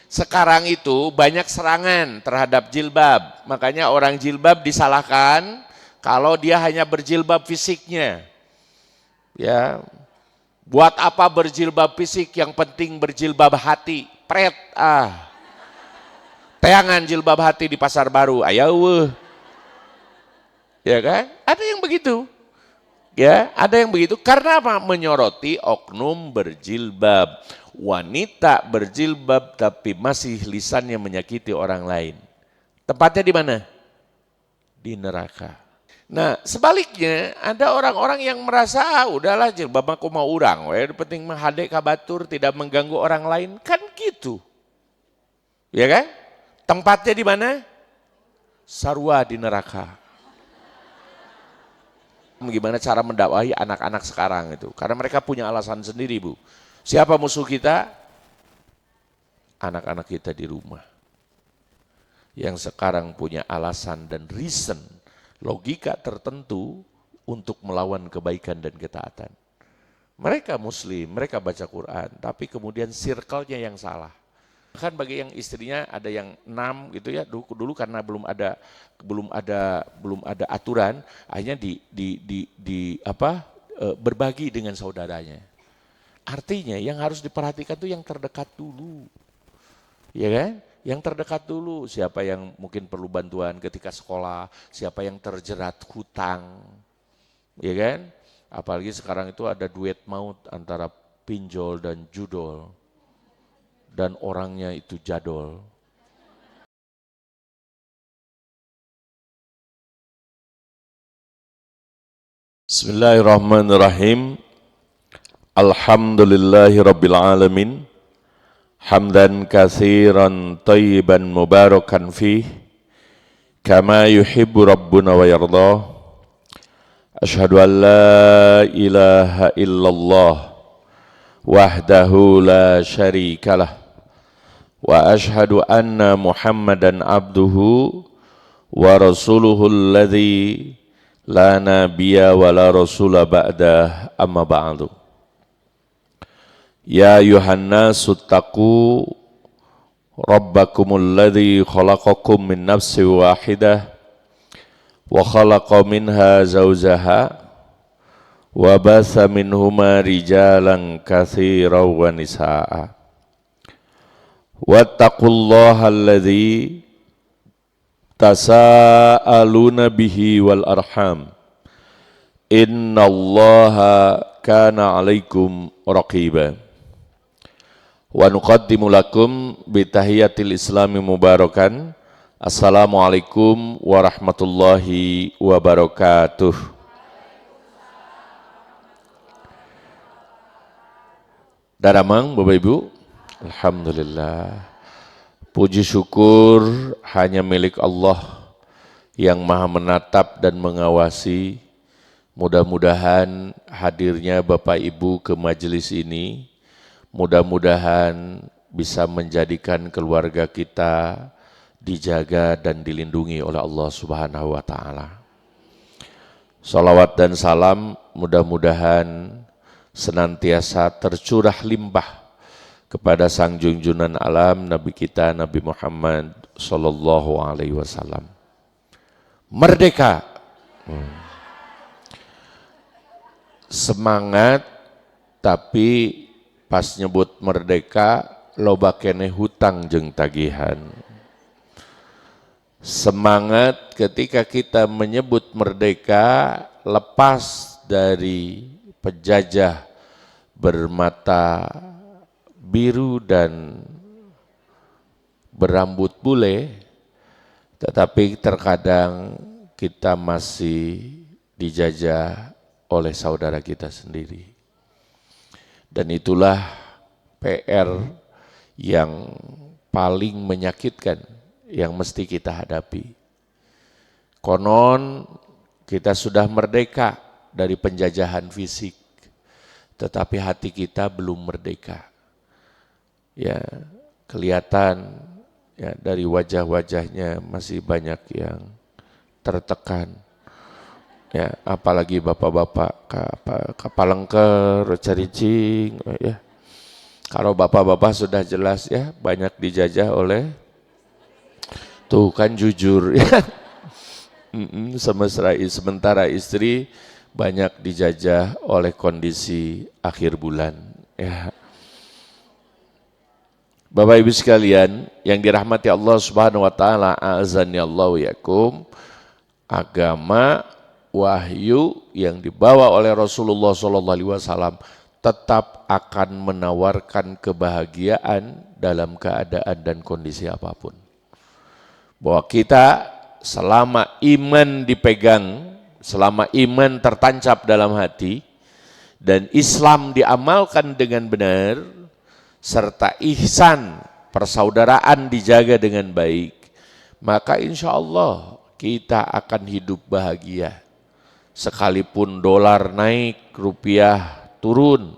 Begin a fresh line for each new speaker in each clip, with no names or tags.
Sekarang itu banyak serangan terhadap jilbab. Makanya orang jilbab disalahkan kalau dia hanya berjilbab fisiknya. Ya, buat apa berjilbab fisik, yang penting berjilbab hati. Pret, tayangan jilbab hati di Pasar Baru, ayo. Ya kan? Ada yang begitu. Ya, ada yang begitu karena apa? Menyoroti oknum berjilbab. Wanita berjilbab tapi masih lisannya menyakiti orang lain. Tempatnya di mana? Di neraka. Nah, sebaliknya ada orang-orang yang merasa udahlah jilbab aku mau urang, penting menghadek kabatur, tidak mengganggu orang lain, kan gitu. Ya kan? Tempatnya di mana? Sarwa, di neraka. Gimana cara mendakwahi anak-anak sekarang itu? Karena mereka punya alasan sendiri, Bu. Siapa musuh kita? Anak-anak kita di rumah. Yang sekarang punya alasan dan reason, logika tertentu untuk melawan kebaikan dan ketaatan. Mereka muslim, mereka baca Quran, tapi kemudian circle-nya yang salah. Kan bagi yang istrinya ada yang 6 gitu ya, dulu karena belum ada aturan, akhirnya berbagi dengan saudaranya. Artinya yang harus diperhatikan tuh yang terdekat dulu. Ya kan? Yang terdekat dulu, siapa yang mungkin perlu bantuan ketika sekolah, siapa yang terjerat hutang. Ya kan? Apalagi sekarang itu ada duet maut antara pinjol dan judol. Dan orangnya itu jadol. Bismillahirrahmanirrahim. Alhamdulillahi rabbil alamin. Hamdan katsiran thayyiban mubarakan fih. Kama yuhibbu rabbuna wa yardah. Asyhadu an la ilaha illallah wahdahu la syarikalah. Wa asyhadu anna Muhammadan abduhu wa rasuluhu alladzi la nabiyya wa la rasula ba'dah, amma ba'du. Ya ayuhan nasu taqu rabbakumul ladzi khalaqakum min nafsin wahidah wa khalaqa minha zawjaha wa batha minhuma rijalan katsiran wa nisaa'a. Wattaqullaha alladzi tasaaluna bihi wal arham. Innallaha kana 'alaikum raqiba. Wa nuqaddimu lakum bi tahiyatil islami mubarakan. Assalamualaikum warahmatullahi wabarakatuh. Daramang Bapak Ibu, alhamdulillah. Puji syukur hanya milik Allah yang maha menatap dan mengawasi. Mudah-mudahan hadirnya Bapak Ibu ke majelis ini, mudah-mudahan bisa menjadikan keluarga kita dijaga dan dilindungi oleh Allah Subhanahu wa Ta'ala. Salawat dan salam mudah-mudahan senantiasa tercurah limpah kepada sang junjunan alam Nabi kita Nabi Muhammad sallallahu alaihi wasallam. Merdeka. Semangat, tapi pas nyebut merdeka loba keneh hutang jeung tagihan. Semangat ketika kita menyebut merdeka lepas dari penjajah bermata biru dan berambut bule, tetapi terkadang kita masih dijajah oleh saudara kita sendiri. Dan itulah PR yang paling menyakitkan yang mesti kita hadapi. Konon kita sudah merdeka dari penjajahan fisik, tetapi hati kita belum merdeka. Ya, kelihatan ya dari wajah-wajahnya masih banyak yang tertekan. Ya, apalagi bapak-bapak kapalengker, caricing, ya. Kalau bapak-bapak sudah jelas ya, banyak dijajah oleh, tuh kan jujur ya. Sementara istri banyak dijajah oleh kondisi akhir bulan. Ya. Bapak Ibu sekalian yang dirahmati Allah Subhanahu wa taala, azani Allah yakum, agama wahyu yang dibawa oleh Rasulullah SAW tetap akan menawarkan kebahagiaan dalam keadaan dan kondisi apapun. Bahwa kita selama iman dipegang, selama iman tertancap dalam hati, dan Islam diamalkan dengan benar, serta ihsan, persaudaraan dijaga dengan baik, maka insya Allah kita akan hidup bahagia. Sekalipun dolar naik, rupiah turun,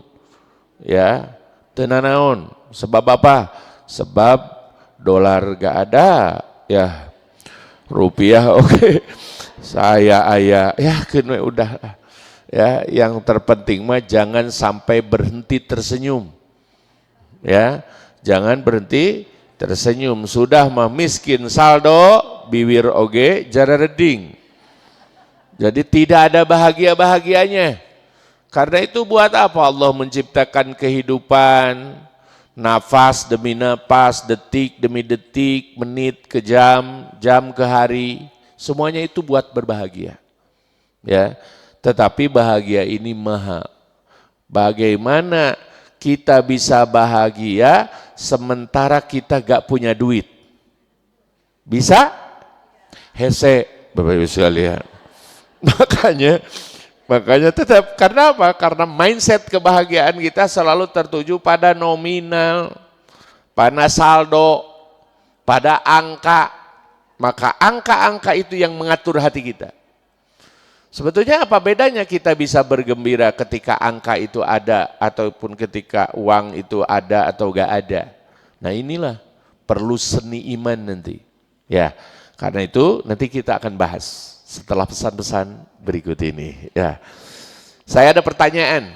ya, tenanaon. Sebab apa? Sebab dolar gak ada, ya. Rupiah oke. Saya ayah, ya kena udah. Ya, yang terpenting mah jangan sampai berhenti tersenyum. Ya, jangan berhenti tersenyum. Sudah mah miskin saldo, bibir oge jara reding. Jadi tidak ada bahagia-bahagianya. Karena itu buat apa Allah menciptakan kehidupan, nafas demi nafas, detik demi detik, menit ke jam, jam ke hari, semuanya itu buat berbahagia. Ya, tetapi bahagia ini mahal. Bagaimana kita bisa bahagia sementara kita gak punya duit? Bisa? Hese, Bapak Ibu sekalian. Makanya tetap, karena apa? Karena mindset kebahagiaan kita selalu tertuju pada nominal, pada saldo, pada angka. Maka angka-angka itu yang mengatur hati kita. Sebetulnya apa bedanya kita bisa bergembira ketika angka itu ada ataupun ketika uang itu ada atau gak ada? Nah inilah perlu seni iman nanti. Ya, karena itu nanti kita akan bahas setelah pesan-pesan berikut ini. Ya, saya ada pertanyaan.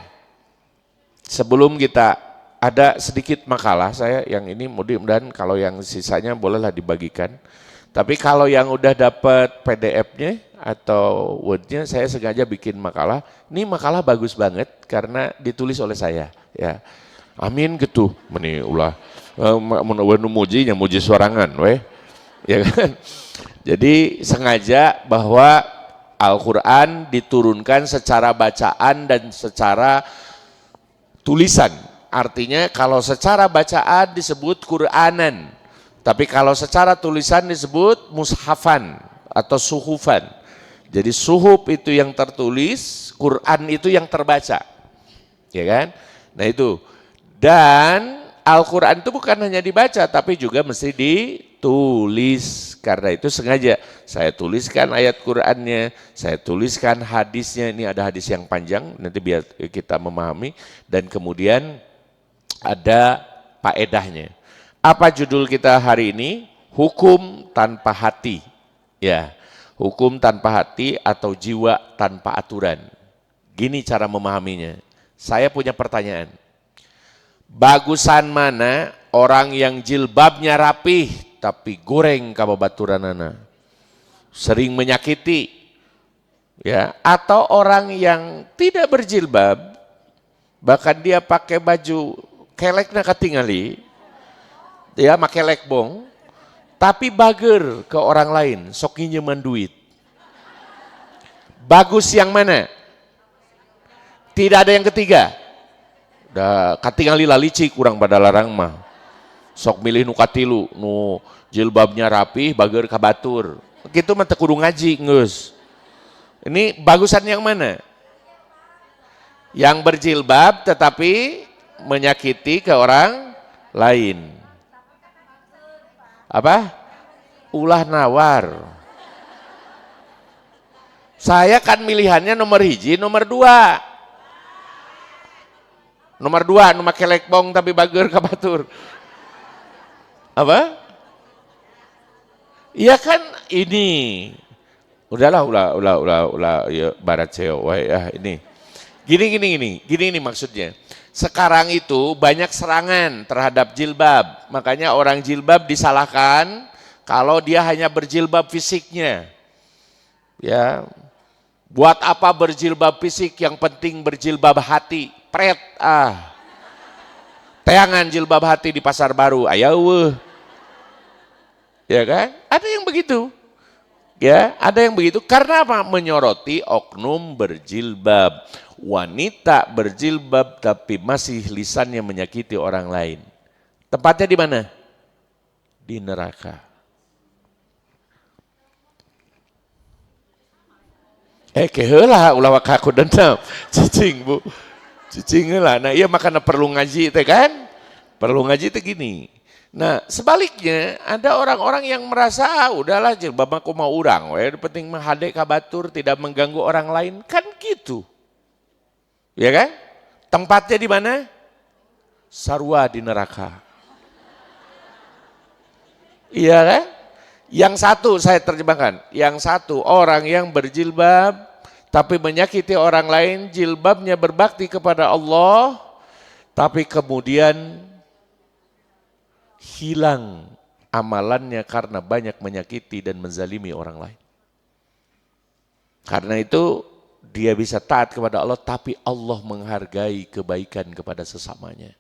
Sebelum kita ada sedikit makalah saya yang ini mudah-mudahan kalau yang sisanya bolehlah dibagikan. Tapi kalau yang udah dapat PDF-nya atau Word-nya saya sengaja bikin makalah. Ini makalah bagus banget karena ditulis oleh saya. Ya, amin gitu. Meni ulah muji nya muji sorangan, weh. Ya kan? Jadi sengaja bahwa Al-Quran diturunkan secara bacaan dan secara tulisan. Artinya kalau secara bacaan disebut Quranan, tapi kalau secara tulisan disebut mushafan atau suhufan. Jadi suhuf itu yang tertulis, Quran itu yang terbaca. Ya kan? Nah itu. Dan Al-Quran itu bukan hanya dibaca, tapi juga mesti ditulis. Karena itu sengaja saya tuliskan ayat Qurannya, saya tuliskan hadisnya. Ini ada hadis yang panjang, nanti biar kita memahami. Dan kemudian ada faedahnya. Apa judul kita hari ini? Hukum tanpa hati. Ya, hukum tanpa hati atau jiwa tanpa aturan. Gini cara memahaminya. Saya punya pertanyaan. Bagusan mana orang yang jilbabnya rapih tapi goreng kababaturanana, sering menyakiti, ya, atau orang yang tidak berjilbab bahkan dia pakai baju kelekna katingali, ya, make lekbong tapi bager ke orang lain sok nginjeman duit. Bagus yang mana? Tidak ada yang ketiga. Da katingali lalici kurang pada larang mah. Sok milih nu katilu, nu jilbabnya rapih, bager kabatur. Gitu mah teu kudu ngaji geus. Ini bagusan yang mana? Yang berjilbab tetapi menyakiti ke orang lain. Apa? Ulah nawar. Saya kan milihannya nomor hiji, nomor dua. Nomor dua, nu make lekbong tapi bager kabatur. Apa? Iya kan ini. Udahlah, ulah ya barat seo wae ya ini. Gini maksudnya. Sekarang itu banyak serangan terhadap jilbab. Makanya orang jilbab disalahkan kalau dia hanya berjilbab fisiknya. Ya, buat apa berjilbab fisik, yang penting berjilbab hati. Pret, tayangan jilbab hati di Pasar Baru, ayaw. Ya kan? Ada yang begitu. Ya, ada yang begitu. Karena apa? Menyoroti oknum berjilbab. Wanita berjilbab tapi masih lisannya menyakiti orang lain. Tempatnya di mana? Di neraka. Keheula ulah aku dendam. Cicing Bu. Cicing lah. Nah iya makanya perlu ngaji teh kan? Perlu ngaji teh gini. Nah sebaliknya ada orang-orang yang merasa udahlah jilbab aku mau urang, penting menghadek kabatur tidak mengganggu orang lain, kan gitu. Ya kan? Tempatnya di mana? Sarwa di neraka. Iya kan? Yang satu saya terjemahkan, yang satu orang yang berjilbab tapi menyakiti orang lain, jilbabnya berbakti kepada Allah, tapi kemudian hilang amalannya karena banyak menyakiti dan menzalimi orang lain. Karena itu dia bisa taat kepada Allah, tapi Allah menghargai kebaikan kepada sesamanya.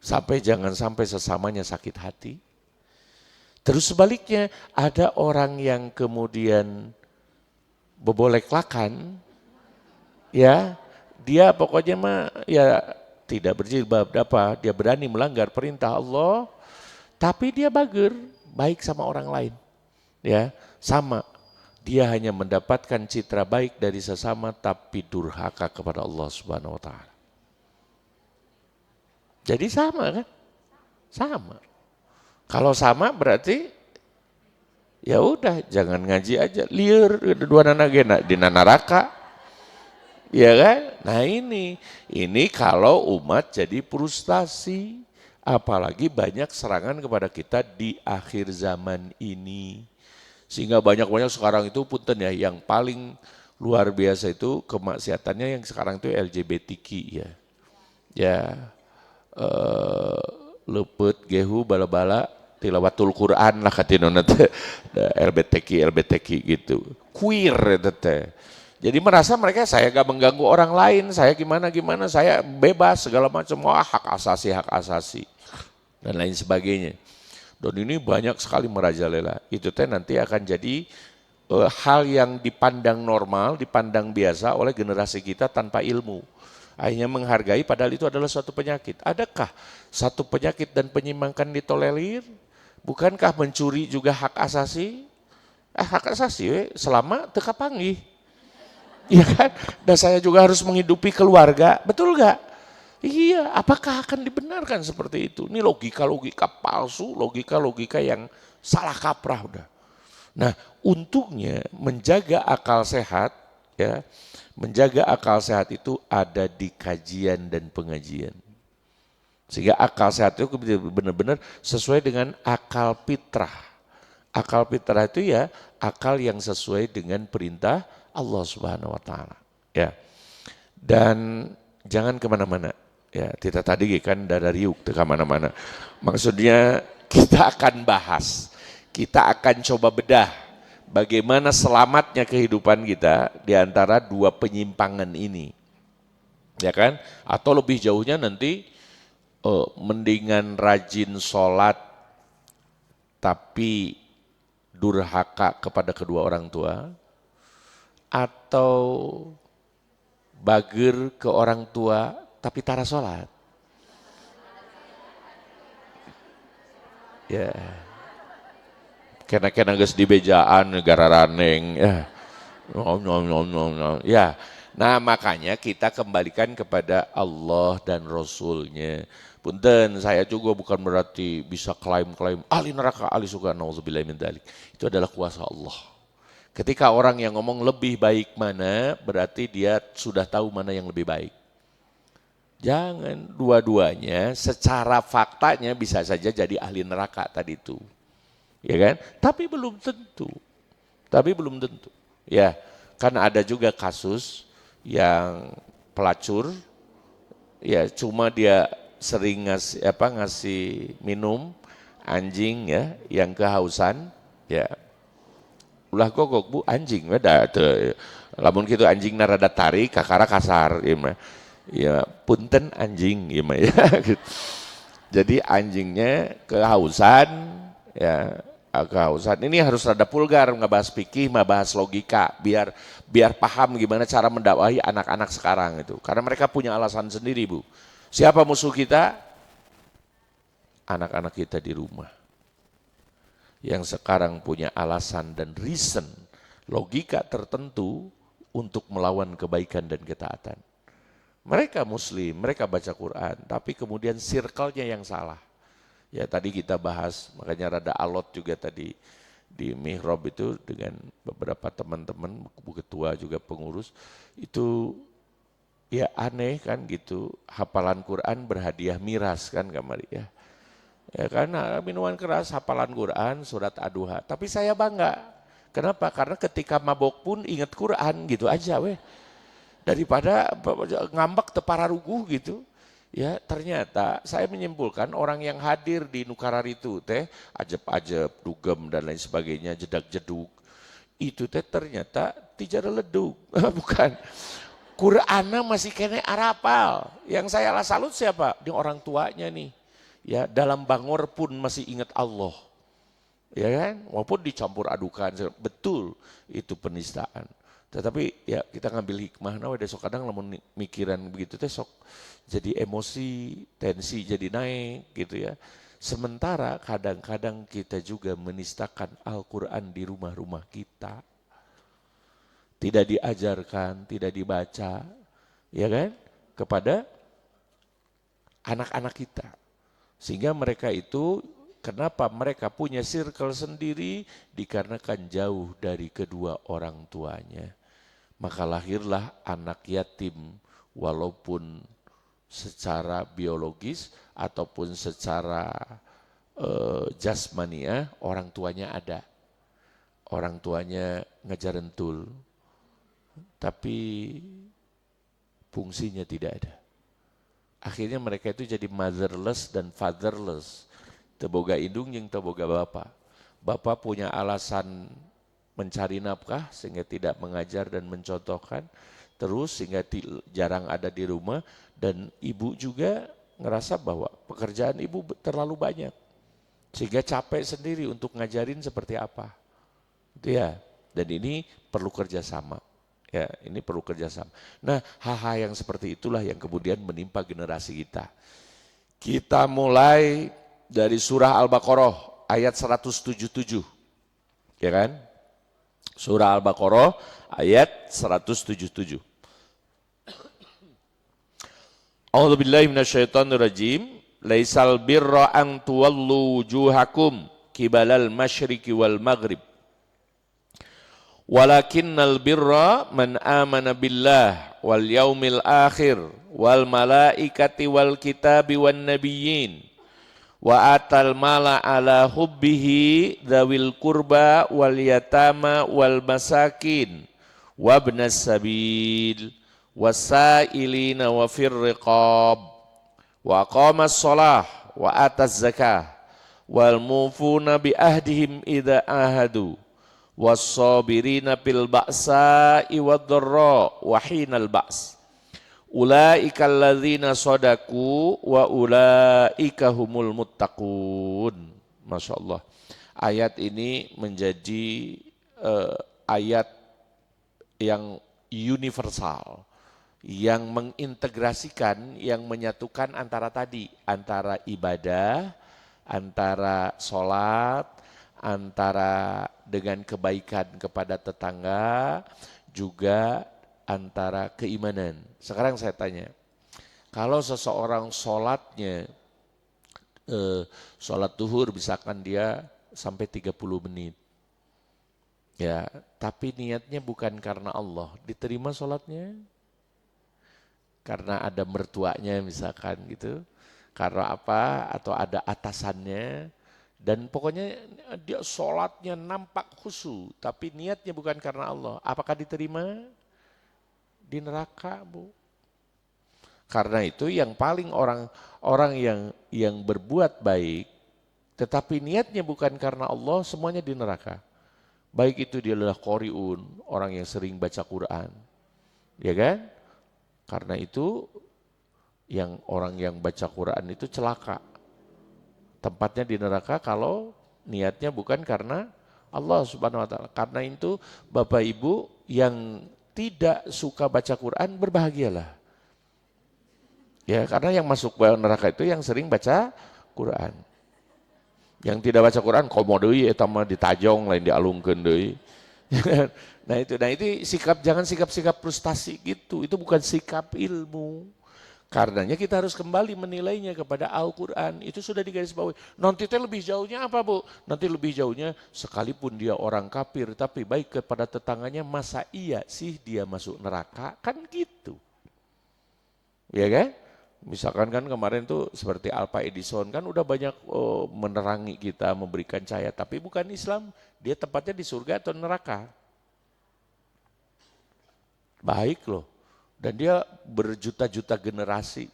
Sampai jangan sampai sesamanya sakit hati. Terus sebaliknya ada orang yang kemudian bebolek-lakan, ya dia pokoknya mah ya tidak berjilbab, dia berani melanggar perintah Allah, tapi dia bager, baik sama orang lain, ya sama, dia hanya mendapatkan citra baik dari sesama, tapi durhaka kepada Allah Subhanahu Wa Taala. Jadi sama kan? Sama. Kalau sama berarti ya udah jangan ngaji aja, liur dua nanagena di neraka. Ya kan? Nah ini kalau umat jadi frustasi, apalagi banyak serangan kepada kita di akhir zaman ini. Sehingga banyak-banyak sekarang itu punten ya, yang paling luar biasa itu kemaksiatannya yang sekarang itu LGBTQ ya. Ya, lepet gehu bala-bala tilawatul Quran lah katinona teh LBTQ gitu. Queer teh. Jadi merasa mereka saya gak mengganggu orang lain, saya gimana saya bebas segala macam, hak asasi dan lain sebagainya. Dan ini banyak sekali merajalela. Itu teh nanti akan jadi hal yang dipandang normal, dipandang biasa oleh generasi kita tanpa ilmu. Akhirnya menghargai padahal itu adalah suatu penyakit. Adakah satu penyakit dan penyimpangan ditolerir? Bukankah mencuri juga hak asasi? Hak asasi selama teka panggih. Iya kan? Dan saya juga harus menghidupi keluarga, betul gak? Iya, apakah akan dibenarkan seperti itu? Ini logika-logika palsu, logika-logika yang salah kaprah udah. Nah, untungnya menjaga akal sehat, ya, menjaga akal sehat itu ada di kajian dan pengajian. Sehingga akal sehat itu benar-benar sesuai dengan akal fitrah. Akal fitrah itu ya akal yang sesuai dengan perintah Allah Subhanahu Wa Taala. Ya, dan jangan kemana-mana. Ya, kita tadi kan dari riuk ke kemana-mana. Maksudnya kita akan bahas, kita akan coba bedah bagaimana selamatnya kehidupan kita di antara dua penyimpangan ini. Ya kan? Atau lebih jauhnya nanti mendingan rajin sholat tapi durhaka kepada kedua orang tua, atau bager ke orang tua tapi tara sholat. Ya, kena geus di bejaan negara raneng ya. Ya. Nah makanya kita kembalikan kepada Allah dan Rasulnya. Punten, saya juga bukan berarti bisa klaim-klaim ahli neraka, ahli surga, nauzubillahi min dzalik. Itu adalah kuasa Allah. Ketika orang yang ngomong lebih baik mana, berarti dia sudah tahu mana yang lebih baik. Jangan dua-duanya secara faktanya bisa saja jadi ahli neraka tadi itu. Ya kan? Tapi belum tentu. Ya, kan ada juga kasus yang pelacur Ya cuma dia sering ngasih minum anjing ya yang kehausan ya ulah gogok bu anjing ada tuh lamun gitu anjing narada tarik kakara kasar ya mah ya punten anjing ya mah ya gitu. Jadi anjingnya kehausan ya kehausan ini harus rada vulgar ngebahas fikih bahas logika biar paham gimana cara mendakwahi anak-anak sekarang itu karena mereka punya alasan sendiri bu. Siapa musuh kita? Anak-anak kita di rumah yang sekarang punya alasan dan reason, logika tertentu untuk melawan kebaikan dan ketaatan. Mereka muslim, mereka baca Quran, tapi kemudian circle-nya yang salah. Ya tadi kita bahas, makanya rada alot juga tadi di mihrab itu dengan beberapa teman-teman, ketua juga pengurus, itu ya aneh kan gitu, hafalan Quran berhadiah miras kan kamari ya. Ya karena minuman keras, hafalan Quran, surat Ad-Duha. Tapi saya bangga. Kenapa? Karena ketika mabok pun ingat Quran gitu aja weh. Daripada ngambek tepara ruguh gitu. Ya ternyata saya menyimpulkan orang yang hadir di Nukarar itu teh ajeb-ajeb, dugem dan lain sebagainya, jedak-jeduk. Itu teh ternyata tidak ledug. Bukan. Qur'ana masih kene arapal. Yang saya salut siapa? Di orang tuanya nih. Ya, dalam bangor pun masih ingat Allah. Ya kan? Walaupun dicampur adukan, betul itu penistaan. Tetapi ya kita ngambil hikmah, nah besok kadang lamun mikiran begitu teh sok jadi emosi, tensi jadi naik gitu ya. Sementara kadang-kadang kita juga menistakan Al-Quran di rumah-rumah kita. Tidak diajarkan, tidak dibaca, ya kan? Kepada anak-anak kita. Sehingga mereka itu, kenapa mereka punya circle sendiri? Dikarenakan jauh dari kedua orang tuanya. Maka lahirlah anak yatim walaupun secara biologis ataupun secara jasmania orang tuanya ada. Orang tuanya ngejarentul, tapi fungsinya tidak ada. Akhirnya mereka itu jadi motherless dan fatherless. Teboga indung yang teboga bapak. Bapak punya alasan mencari nafkah sehingga tidak mengajar dan mencontohkan. Terus sehingga jarang ada di rumah. Dan ibu juga ngerasa bahwa pekerjaan ibu terlalu banyak. Sehingga capek sendiri untuk ngajarin seperti apa. Itu ya. Dan ini perlu kerjasama. Ya, ini perlu kerjasama. Nah, hal-hal yang seperti itulah yang kemudian menimpa generasi kita. Kita mulai dari surah Al-Baqarah ayat 177. Ya kan? Surah Al-Baqarah ayat 177. A'udzubillahi minasyaitonirrajim. Laisal birra an tuwallu wujuhakum kibalal masyriqi wal maghrib. Walakinnal birra man amana billah wal yaumil akhir wal malaikati wal kitabi wan nabiyyin wa atal mala ala hubbihi dzawil qurba wal yatama wal masakin wabnas sabil wasailina wa fir riqab wa aqamas shalah wa ataz zakah wal mufuna bi ahdihim idza ahadu was-sabirina fil ba'sa'i wad-dharra wa hinal ba's. Ulaika alladzina shadaku wa ulaika humul muttaqun. Masya Allah. Ayat ini menjadi ayat yang universal, yang mengintegrasikan, yang menyatukan antara tadi, antara ibadah, antara sholat, antara dengan kebaikan kepada tetangga, juga antara keimanan. Sekarang saya tanya, kalau seseorang sholatnya, sholat duhur misalkan dia sampai 30 menit, ya, tapi niatnya bukan karena Allah, diterima sholatnya? Karena ada mertuanya misalkan gitu, karena apa, atau ada atasannya, dan pokoknya dia sholatnya nampak khusyuk, tapi niatnya bukan karena Allah. Apakah diterima? Di neraka, Bu. Karena itu yang paling orang yang berbuat baik, tetapi niatnya bukan karena Allah, semuanya di neraka. Baik itu dia adalah qori'un, orang yang sering baca Quran. Ya kan? Karena itu orang yang baca Quran itu celaka. Tempatnya di neraka kalau niatnya bukan karena Allah Subhanahu wa taala. Karena itu Bapak Ibu yang tidak suka baca Quran berbahagialah. Ya, karena yang masuk ke neraka itu yang sering baca Quran. Yang tidak baca Quran komo deui eta mah ditajong lain dialungkeun deui. Nah itu jangan sikap-sikap frustasi gitu. Itu bukan sikap ilmu. Karenanya kita harus kembali menilainya kepada Al-Quran. Itu sudah digarisbawahi. Nanti lebih jauhnya apa, Bu? Nanti lebih jauhnya sekalipun dia orang kafir tapi baik kepada tetangganya, masa iya sih dia masuk neraka? Kan gitu. Ya kan? Misalkan kan kemarin tuh seperti Alfa Edison kan udah banyak menerangi kita, memberikan cahaya, tapi bukan Islam. Dia tempatnya di surga atau neraka. Baik loh. Dan dia berjuta-juta generasi.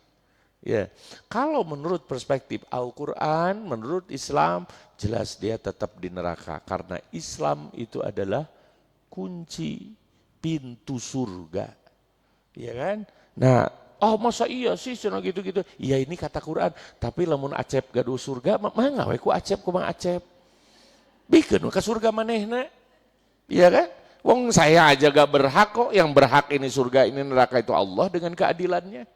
Ya, kalau menurut perspektif Al-Quran, menurut Islam, jelas dia tetap di neraka. Karena Islam itu adalah kunci pintu surga. Ya kan? Nah, oh masa iya sih cenah gitu-gitu. Iya ini kata Quran, tapi lamun acep gaduh surga, mangga we ku acep kumaha acep. Bikeun ka surga manehna. Iya kan? Wong saya aja gak berhak kok, yang berhak ini surga ini neraka itu Allah dengan keadilannya.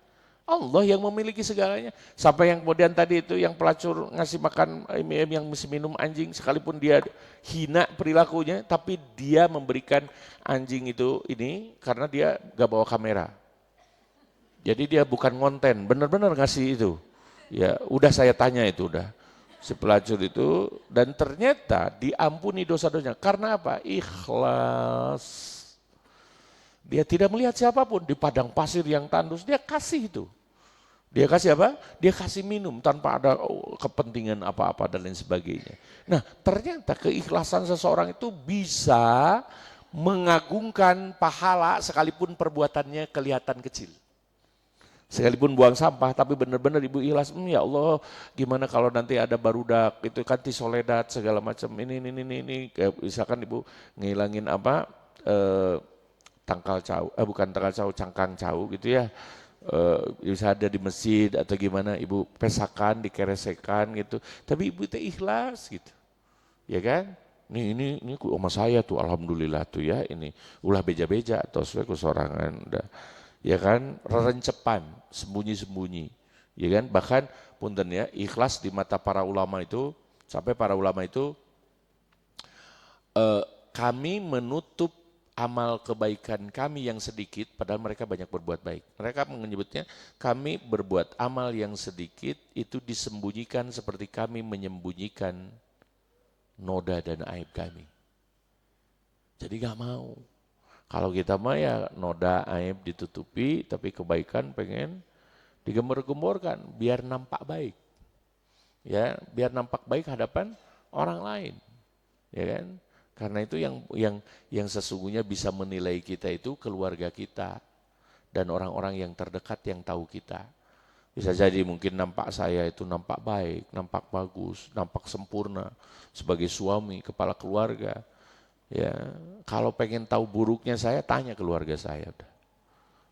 Allah yang memiliki segalanya. Sampai yang kemudian tadi itu yang pelacur ngasih makan yang mesti minum anjing, sekalipun dia hina perilakunya, tapi dia memberikan anjing itu ini karena dia gak bawa kamera. Jadi dia bukan konten, benar-benar ngasih itu. Ya udah saya tanya itu udah. Si pelacur itu, dan ternyata diampuni dosa-dosanya. Karena apa? Ikhlas. Dia tidak melihat siapapun di padang pasir yang tandus, dia kasih itu. Dia kasih apa? Dia kasih minum tanpa ada kepentingan apa-apa dan lain sebagainya. Nah ternyata keikhlasan seseorang itu bisa mengagungkan pahala sekalipun perbuatannya kelihatan kecil. Sekalipun buang sampah, tapi benar-benar ibu ikhlas, ya Allah gimana kalau nanti ada barudak, itu kan soledad segala macam, ini, misalkan ibu ngilangin apa, tangkal cau, bukan tangkal cau, cangkang cau gitu ya, bisa ada di masjid atau gimana, ibu pesakan, dikeresekan gitu, tapi ibu itu ikhlas gitu, ya kan? Ini oma saya tuh, alhamdulillah tuh ya, ini ulah beja-beja atau sesuai kesorangan, udah. Ya kan, rerencepan, sembunyi-sembunyi, ya kan, bahkan punten ya, ikhlas di mata para ulama itu, sampai para ulama itu, kami menutup amal kebaikan kami yang sedikit, padahal mereka banyak berbuat baik. Mereka menyebutnya, kami berbuat amal yang sedikit, itu disembunyikan seperti kami menyembunyikan noda dan aib kami. Jadi gak mau. Kalau kita mah ya noda aib ditutupi, tapi kebaikan pengen digembor-gemborkan biar nampak baik. Ya, biar nampak baik hadapan orang lain. Ya kan? Karena itu yang sesungguhnya bisa menilai kita itu keluarga kita dan orang-orang yang terdekat yang tahu kita. Bisa jadi mungkin nampak saya itu nampak baik, nampak bagus, nampak sempurna sebagai suami, kepala keluarga. Ya, kalau pengen tahu buruknya saya, tanya keluarga saya.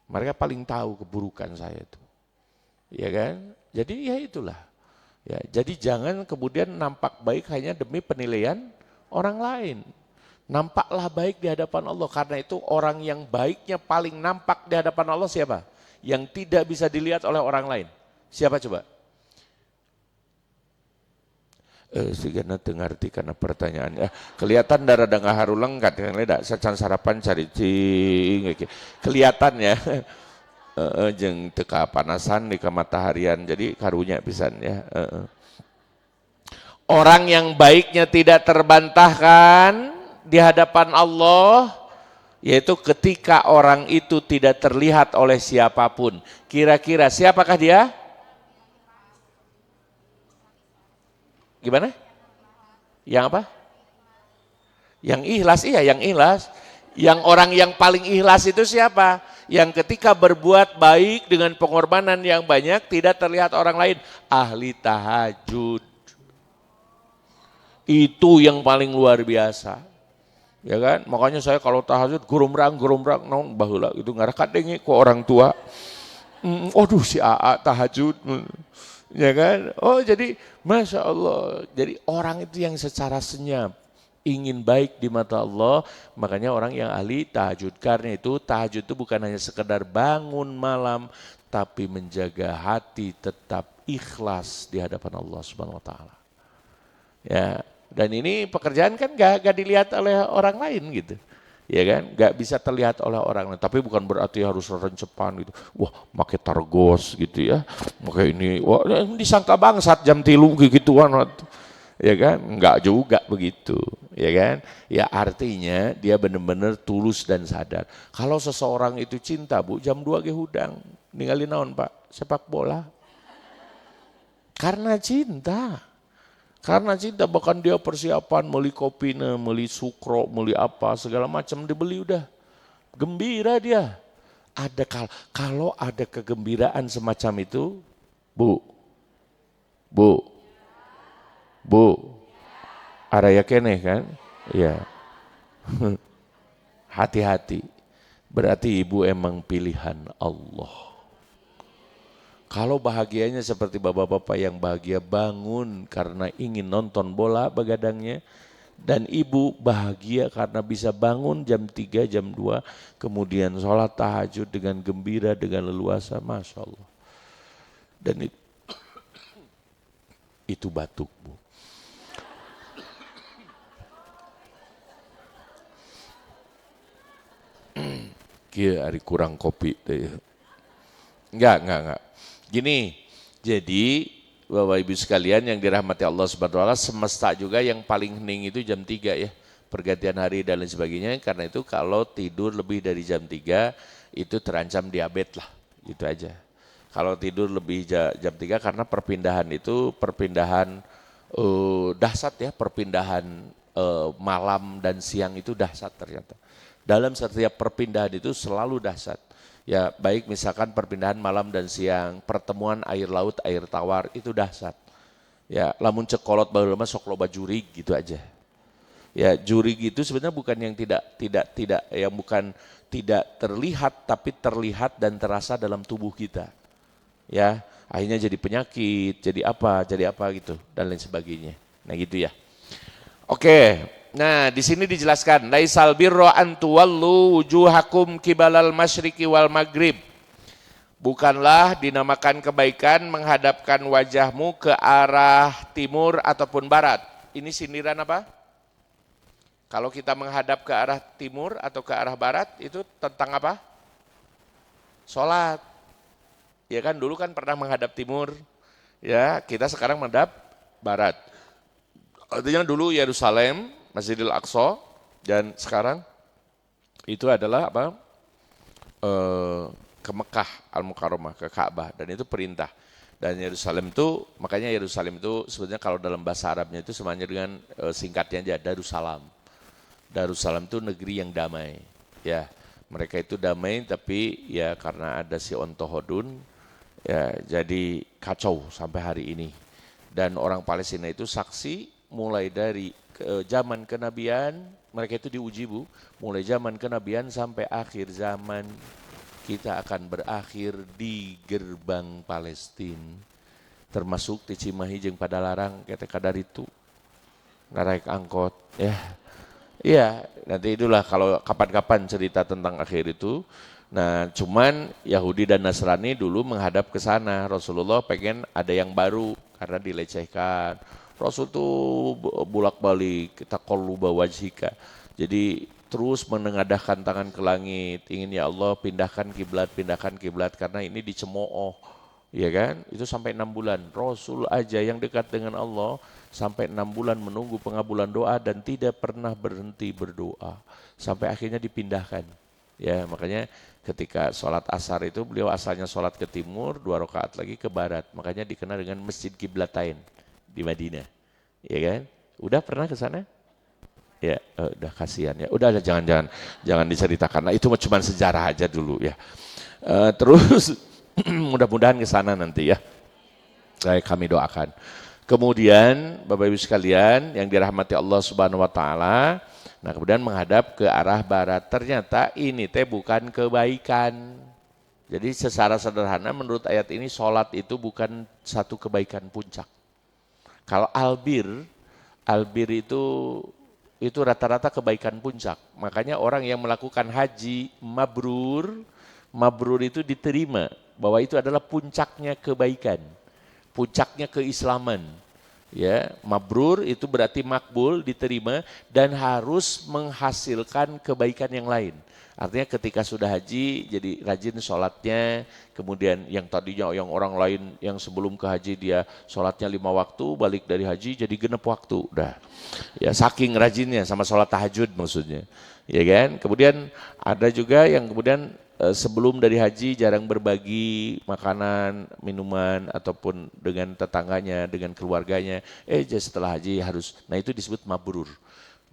Mereka paling tahu keburukan saya itu. Ya kan? Jadi ya itulah. Ya, jadi jangan kemudian nampak baik hanya demi penilaian orang lain. Nampaklah baik di hadapan Allah. Karena itu orang yang baiknya paling nampak di hadapan Allah siapa? Yang tidak bisa dilihat oleh orang lain. Siapa coba? Sigana dengarti karena pertanyaannya kelihatan darah dengan haru lengkat kan leda sacan sarapan cari cing kelihatan ya jeng teka panasan di mataharian jadi karunya pisan ya orang yang baiknya tidak terbantahkan di hadapan Allah yaitu ketika orang itu tidak terlihat oleh siapapun. Kira-kira siapakah dia? Gimana? Yang apa? Yang ikhlas, iya yang ikhlas. Yang orang yang paling ikhlas itu siapa? yang ketika berbuat baik dengan pengorbanan yang banyak tidak terlihat orang lain. Ahli tahajud. Itu yang paling luar biasa. Ya kan? Makanya saya kalau tahajud gurumrang naon baheula itu ngarakat denge ku orang tua. Aduh si AA tahajud. Ya kan? Oh jadi Masya Allah. Jadi orang itu yang secara senyap ingin baik di mata Allah, makanya orang yang ahli tahajud. Karena itu tahajud itu bukan hanya sekedar bangun malam, tapi menjaga hati tetap ikhlas di hadapan Allah Subhanahu Wa Taala. Ya, dan ini pekerjaan kan gak dilihat oleh orang lain gitu. Ya kan, nggak bisa terlihat oleh orang lain, tapi bukan berarti harus rencepan gitu. Wah, pakai targos gitu ya, pakai ini, wah disangka bangsat jam 3 gituan, ya kan? Enggak juga begitu, ya kan? Ya artinya dia benar-benar tulus dan sadar. Kalau seseorang itu cinta, Bu, jam 2 ge hudang, ninggalin naon Pak? Sepak bola. Karena cinta. Karena cinta bahkan dia persiapan beli kopi, beli sukro, beli apa segala macam dibeli udah. Gembira dia. Ada kalau ada kegembiraan semacam itu, Bu, araya keneh kan? Iya. Hati-hati. Berarti ibu emang pilihan Allah. Kalau bahagianya seperti bapak-bapak yang bahagia bangun karena ingin nonton bola begadangnya, dan ibu bahagia karena bisa bangun jam 3, jam 2, kemudian sholat tahajud dengan gembira, dengan leluasa, Masya Allah. Dan itu batuk, Bu. Kia hari kurang kopi. Enggak. Gini, jadi Bapak Ibu sekalian yang dirahmati Allah Subhanahu wa taala, semesta juga yang paling hening itu jam 3 ya. Pergantian hari dan lain sebagainya, karena itu kalau tidur lebih dari jam 3 itu terancam diabetes lah, gitu aja. Kalau tidur lebih jam 3 karena perpindahan itu perpindahan dahsyat ya, perpindahan malam dan siang itu dahsyat ternyata. Dalam setiap perpindahan itu selalu dahsyat. Ya baik misalkan perpindahan malam dan siang, pertemuan air laut, air tawar itu dahsyat. Ya lamun cekolot baru lama sok loba jurig gitu aja. Ya jurig itu sebenarnya bukan yang bukan tidak terlihat, tapi terlihat dan terasa dalam tubuh kita. Ya akhirnya jadi penyakit, jadi apa gitu dan lain sebagainya. Nah gitu ya. Oke. Nah, di sini dijelaskan, laisal birra an tuwallu wujuhakum kibalal masyriqi wal maghrib. Bukanlah dinamakan kebaikan menghadapkan wajahmu ke arah timur ataupun barat. Ini sindiran apa? Kalau kita menghadap ke arah timur atau ke arah barat itu tentang apa? Sholat. Ya kan dulu kan pernah menghadap timur. Ya, kita sekarang menghadap barat. Artinya dulu Yerusalem, Masjidil Aqsa, dan sekarang itu adalah apa? Ke Mekah Al-Mukarramah, ke Ka'bah, dan itu perintah. Dan Yerusalem itu, makanya Yerusalem itu sebenarnya kalau dalam bahasa Arabnya itu semuanya dengan singkatnya aja Darussalam. Darussalam itu negeri yang damai. Ya, mereka itu damai tapi ya karena ada si Ontohodun ya jadi kacau sampai hari ini. Dan orang Palestina itu saksi mulai dari zaman kenabian, mereka itu diuji Bu, mulai zaman kenabian sampai akhir zaman kita akan berakhir di gerbang Palestina, termasuk di Cimahi jeung Padalarang kita kadar itu ngaraek angkot ya. Iya, nanti itulah kalau kapan-kapan cerita tentang akhir itu. Nah, cuman Yahudi dan Nasrani dulu menghadap ke sana. Rasulullah pengen ada yang baru karena dilecehkan. Rasul tuh bolak-balik, kita qaluba wajhika. Jadi terus menengadahkan tangan ke langit, ingin ya Allah pindahkan kiblat karena ini dicemooh. Ya kan? Itu sampai 6 bulan. Rasul aja yang dekat dengan Allah sampai 6 bulan menunggu pengabulan doa dan tidak pernah berhenti berdoa. Sampai akhirnya dipindahkan. Ya, makanya ketika sholat asar itu beliau asalnya sholat ke timur, 2 rakaat lagi ke barat. Makanya dikenal dengan Masjid Qiblatain di Madinah. Ya kan? Udah pernah ke sana? Ya, udah kasihan ya. Udah jangan diceritakan. Nah, itu cuma sejarah aja dulu ya. Terus mudah-mudahan ke sana nanti ya. Kami doakan. Kemudian Bapak Ibu sekalian yang dirahmati Allah Subhanahu wa taala, nah kemudian menghadap ke arah barat. Ternyata ini teh bukan kebaikan. Jadi secara sederhana menurut ayat ini sholat itu bukan satu kebaikan puncak. Kalau albir itu rata-rata kebaikan puncak. Makanya orang yang melakukan haji mabrur itu diterima bahwa itu adalah puncaknya kebaikan, puncaknya keislaman. Ya, mabrur itu berarti makbul, diterima dan harus menghasilkan kebaikan yang lain. Artinya ketika sudah haji jadi rajin sholatnya, kemudian yang tadinya yang orang lain yang sebelum ke haji dia sholatnya 5 waktu, balik dari haji jadi genep waktu, udah. Ya saking rajinnya sama sholat tahajud maksudnya, ya kan. Kemudian ada juga yang kemudian sebelum dari haji jarang berbagi makanan, minuman ataupun dengan tetangganya, dengan keluarganya. Setelah haji harus, nah itu disebut mabrur.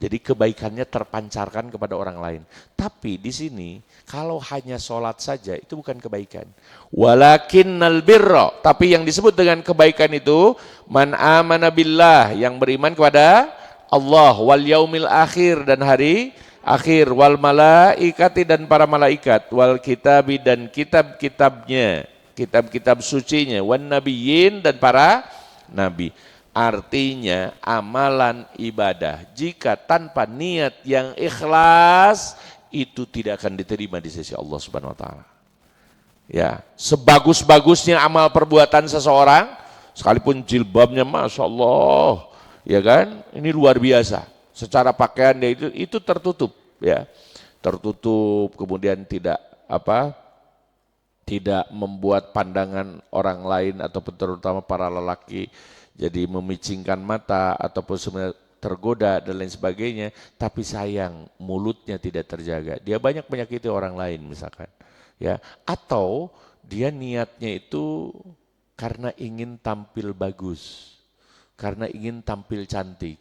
Jadi kebaikannya terpancarkan kepada orang lain. Tapi di sini kalau hanya sholat saja itu bukan kebaikan. Walakinnal birra, tapi yang disebut dengan kebaikan itu man amana billah, yang beriman kepada Allah, wal yaumil akhir, dan hari akhir, wal malaikati, dan para malaikat, wal kitabi, dan kitab-kitabnya, kitab-kitab sucinya, wan nabiyyin, dan para nabi. Artinya amalan ibadah jika tanpa niat yang ikhlas itu tidak akan diterima di sisi Allah Subhanahu wa taala. Ya, sebagus-bagusnya amal perbuatan seseorang, sekalipun jilbabnya Masya Allah, ya kan, ini luar biasa. Secara pakaian dia itu tertutup, ya, tertutup, kemudian tidak membuat pandangan orang lain ataupun terutama para lelaki jadi memicingkan mata ataupun sebenarnya tergoda dan lain sebagainya, tapi sayang mulutnya tidak terjaga, dia banyak menyakiti orang lain misalkan, ya, atau dia niatnya itu karena ingin tampil bagus, karena ingin tampil cantik,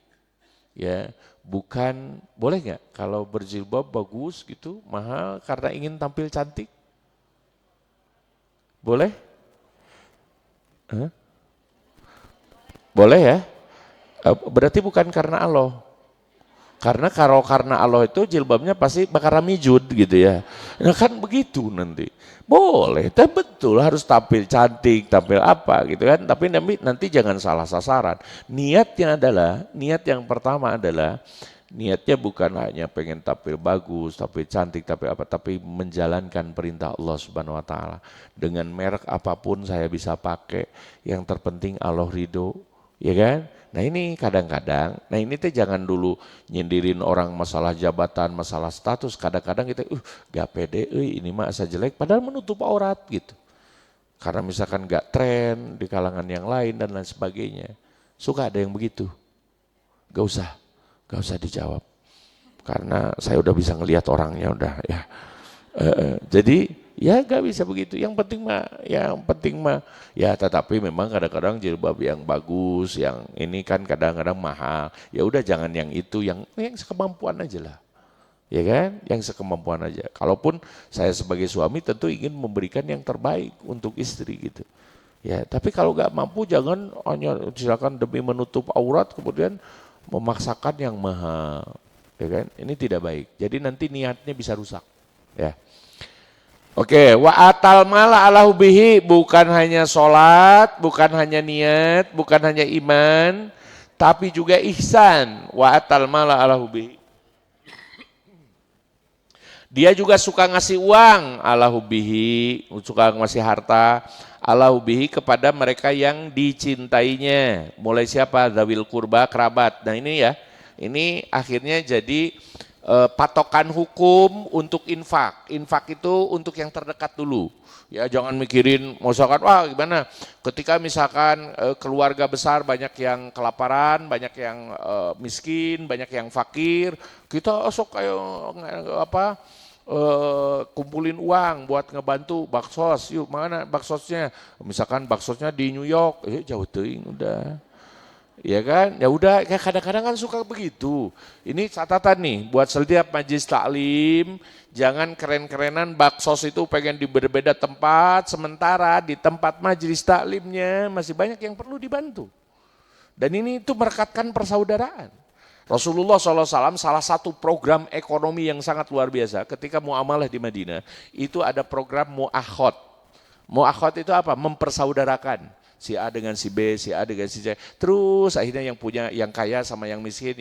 ya, bukan, boleh nggak kalau berjilbab bagus gitu mahal karena ingin tampil cantik, boleh? Boleh ya? Berarti bukan karena Allah. Karena kalau karena Allah itu jilbabnya pasti bakal ramijud gitu ya. Nah kan begitu nanti. Boleh, tapi betul harus tampil cantik, tampil apa gitu kan. Tapi nanti jangan salah sasaran. Niat yang pertama adalah niatnya bukan hanya pengen tampil bagus, tampil cantik, tapi menjalankan perintah Allah Subhanahu wa taala. Dengan merek apapun saya bisa pakai, yang terpenting Allah ridho. Ya kan? Nah ini kadang-kadang, nah ini teh jangan dulu nyindirin orang masalah jabatan, masalah status. Kadang-kadang kita, gak pede, ini mah asa jelek, padahal menutup aurat gitu. Karena misalkan gak tren di kalangan yang lain dan lain sebagainya. Suka ada yang begitu. Gak usah dijawab. Karena saya udah bisa ngelihat orangnya udah ya. Jadi ya gak bisa begitu, yang penting mah ya, tetapi memang kadang-kadang jilbab yang bagus, yang ini kan kadang-kadang mahal, ya udah jangan yang itu, yang sekemampuan aja lah, ya kan, yang sekemampuan aja. Kalaupun saya sebagai suami tentu ingin memberikan yang terbaik untuk istri gitu, ya, tapi kalau gak mampu jangan hanya silakan demi menutup aurat kemudian memaksakan yang mahal, ya kan, ini tidak baik, jadi nanti niatnya bisa rusak, ya. Oke, wa atal mala ala hubihi, bukan hanya sholat, bukan hanya niat, bukan hanya iman, tapi juga ihsan. Wa atal mala ala hubihi. Dia juga suka ngasih uang ala hubihi, suka ngasih harta ala hubihi kepada mereka yang dicintainya. Mulai siapa? Dzawil qurba, kerabat. Nah ini ya, ini akhirnya jadi patokan hukum untuk infak. Infak itu untuk yang terdekat dulu. Ya jangan mikirin misalkan wah gimana ketika misalkan keluarga besar banyak yang kelaparan, banyak yang miskin, banyak yang fakir, kita sok kayak kumpulin uang buat ngebantu baksos. Yuk mana baksosnya? Misalkan baksosnya di New York, jauh teuing udah. Ya kan? Ya udah, kayak kadang-kadang kan suka begitu. Ini catatan nih buat setiap majelis taklim, jangan keren-kerenan baksos itu pengen di berbeda tempat, sementara di tempat majelis taklimnya masih banyak yang perlu dibantu. Dan ini itu merekatkan persaudaraan. Rasulullah SAW salah satu program ekonomi yang sangat luar biasa ketika muamalah di Madinah, itu ada program mu'akhot. Mu'akhot itu apa? Mempersaudarakan. Si A dengan si B, si A dengan si C. Terus akhirnya yang punya, yang kaya sama yang miskin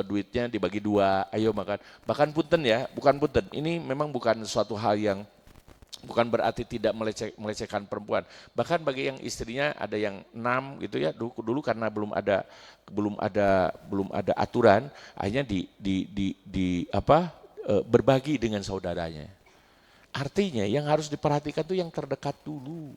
duitnya dibagi dua, ayo makan. Bahkan punten ya, bukan punten, ini memang bukan suatu hal yang, bukan berarti tidak melecehkan perempuan. Bahkan bagi yang istrinya ada yang 6 gitu ya, dulu karena belum ada aturan, akhirnya berbagi dengan saudaranya. Artinya yang harus diperhatikan itu yang terdekat dulu.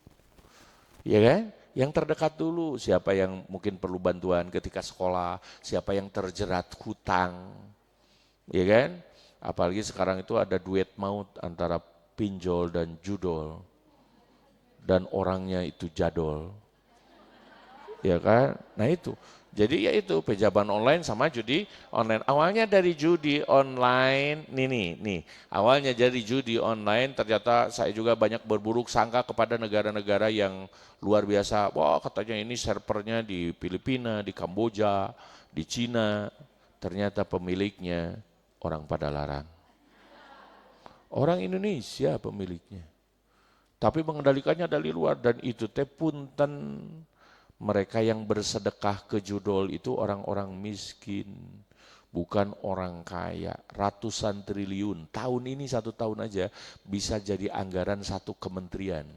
Ya kan? Yang terdekat dulu, siapa yang mungkin perlu bantuan ketika sekolah, siapa yang terjerat hutang, ya kan? Apalagi sekarang itu ada duet maut antara pinjol dan judol, dan orangnya itu jadol, ya kan? Nah itu, jadi ya itu pejaban online sama judi online. Awalnya dari judi online, nih. Awalnya dari judi online, ternyata saya juga banyak berburuk sangka kepada negara-negara yang luar biasa. Wah katanya ini servernya di Filipina, di Kamboja, di Cina. Ternyata pemiliknya orang pada larang. Orang Indonesia pemiliknya. Tapi mengendalikannya dari luar, dan itu teh punten. Mereka yang bersedekah ke judol itu orang-orang miskin, bukan orang kaya. Ratusan triliun, tahun ini 1 tahun aja bisa jadi anggaran 1 kementerian.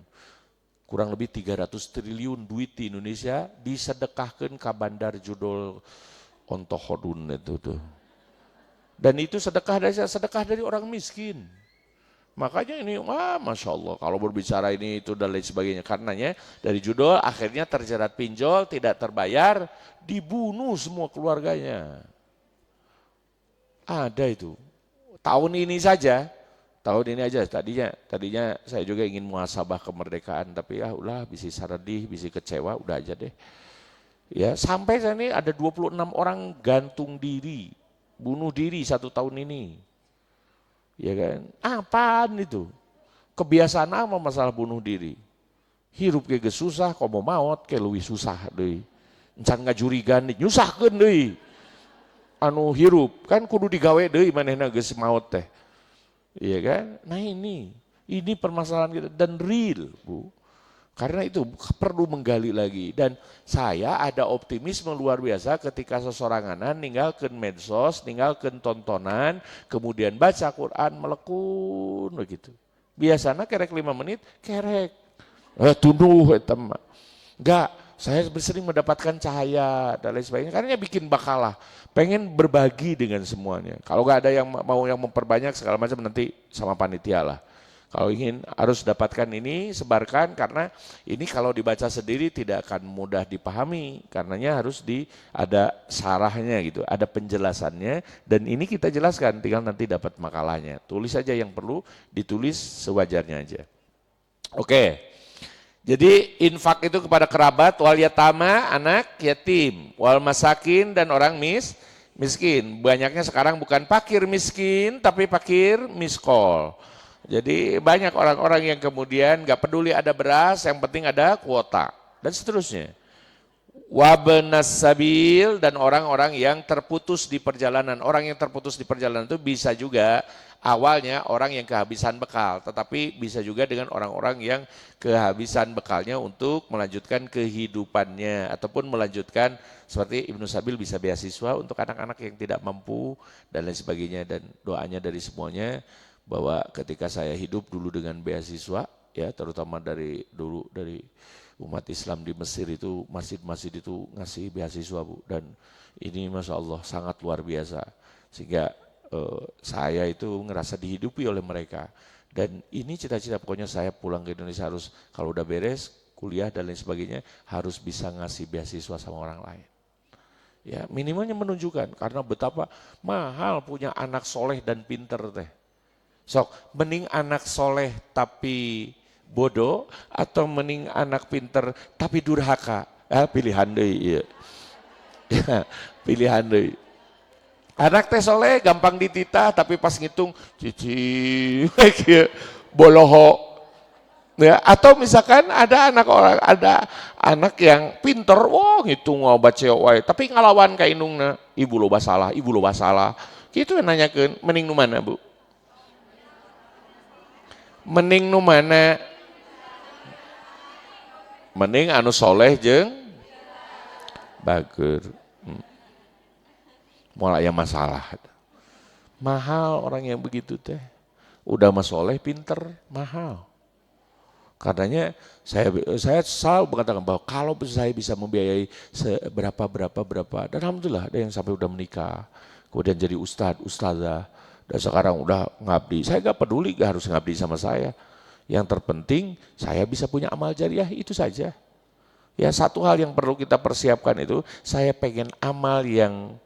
Kurang lebih 300 triliun duit di Indonesia disedekahkan ke bandar judol Ontohodun itu tuh. Dan itu sedekah dari orang miskin. Makanya ini, Masya Allah, kalau berbicara ini itu dan lain sebagainya. Karenanya dari judul akhirnya terjerat pinjol, tidak terbayar, dibunuh semua keluarganya. Ada itu. Tahun ini aja, tadinya saya juga ingin muhasabah kemerdekaan, tapi ya ulah bisa saradih, bisa kecewa, udah aja deh. Ya, sampai saat ini ada 26 orang gantung diri, bunuh diri 1 tahun ini. Ya kan? Apaan itu? Kebiasaan apa masalah bunuh diri? Hirup ke susah, kok mau maut ke lebih susah deh. Encan ngajurigan nyusahkeun deui. Anu hirup kan kudu digawe deui manehna geus maut teh. Iya kan? Nah ini permasalahan kita dan real, Bu. Karena itu perlu menggali lagi, dan saya ada optimisme luar biasa ketika sesoranganan ninggalkeun medsos, ninggalkeun tontonan, kemudian baca Quran melekun begitu. Biasanya kerek 5 menit, kerek. Tunduh eta mah. Enggak, saya sering mendapatkan cahaya dan lain sebagainya, karena bikin bakalah, pengen berbagi dengan semuanya. Kalau enggak ada yang mau yang memperbanyak segala macam, nanti sama panitia lah. Kalau ingin harus dapatkan ini, sebarkan, karena ini kalau dibaca sendiri tidak akan mudah dipahami, karenanya harus ada sarahnya gitu, ada penjelasannya, dan ini kita jelaskan, tinggal nanti dapat makalahnya. Tulis saja yang perlu ditulis sewajarnya aja. Oke, jadi infak itu kepada kerabat, wal yatama, anak yatim, wal masakin, dan orang miskin. Banyaknya sekarang bukan fakir miskin, tapi fakir miskol. Jadi banyak orang-orang yang kemudian gak peduli ada beras, yang penting ada kuota, dan seterusnya. Wabnas sabil, dan orang-orang yang terputus di perjalanan. Orang yang terputus di perjalanan itu bisa juga awalnya orang yang kehabisan bekal, tetapi bisa juga dengan orang-orang yang kehabisan bekalnya untuk melanjutkan kehidupannya, ataupun melanjutkan seperti Ibnu Sabil bisa beasiswa untuk anak-anak yang tidak mampu dan lain sebagainya. Dan doanya dari semuanya, bahwa ketika saya hidup dulu dengan beasiswa, ya terutama dari umat Islam di Mesir itu, masjid-masjid itu ngasih beasiswa, Bu, dan ini Masya Allah sangat luar biasa, sehingga saya itu ngerasa dihidupi oleh mereka. Dan ini cita-cita, pokoknya saya pulang ke Indonesia harus, kalau udah beres kuliah dan lain sebagainya, harus bisa ngasih beasiswa sama orang lain. Ya minimalnya menunjukkan, karena betapa mahal punya anak soleh dan pinter teh. Sok, mending anak soleh tapi bodoh, atau mending anak pinter tapi durhaka? Pilihan deh, iya. Ya, pilihan deh. Anak teh soleh gampang dititah tapi pas ngitung cici boloho. Ya, atau misalkan ada anak yang pinter, wah ngitung baca wae, tapi ngalawan ka indungna, ibu loba salah. Gitu nanyakeun, mending nu mana, Bu? Mending nu mana? Mending anu soleh jeung bager. Moal aya masalah. Mahal orang yang begitu teh. Udah mah soleh, pinter, mahal. Karenanya saya selalu mengatakan bahwa kalau saya bisa membiayai berapa, dan alhamdulillah ada yang sampai udah menikah, kemudian jadi ustadzah, dan sekarang udah ngabdi. Saya gak peduli gak harus ngabdi sama saya. Yang terpenting saya bisa punya amal jariah, itu saja. Ya, satu hal yang perlu kita persiapkan itu, saya pengen amal yang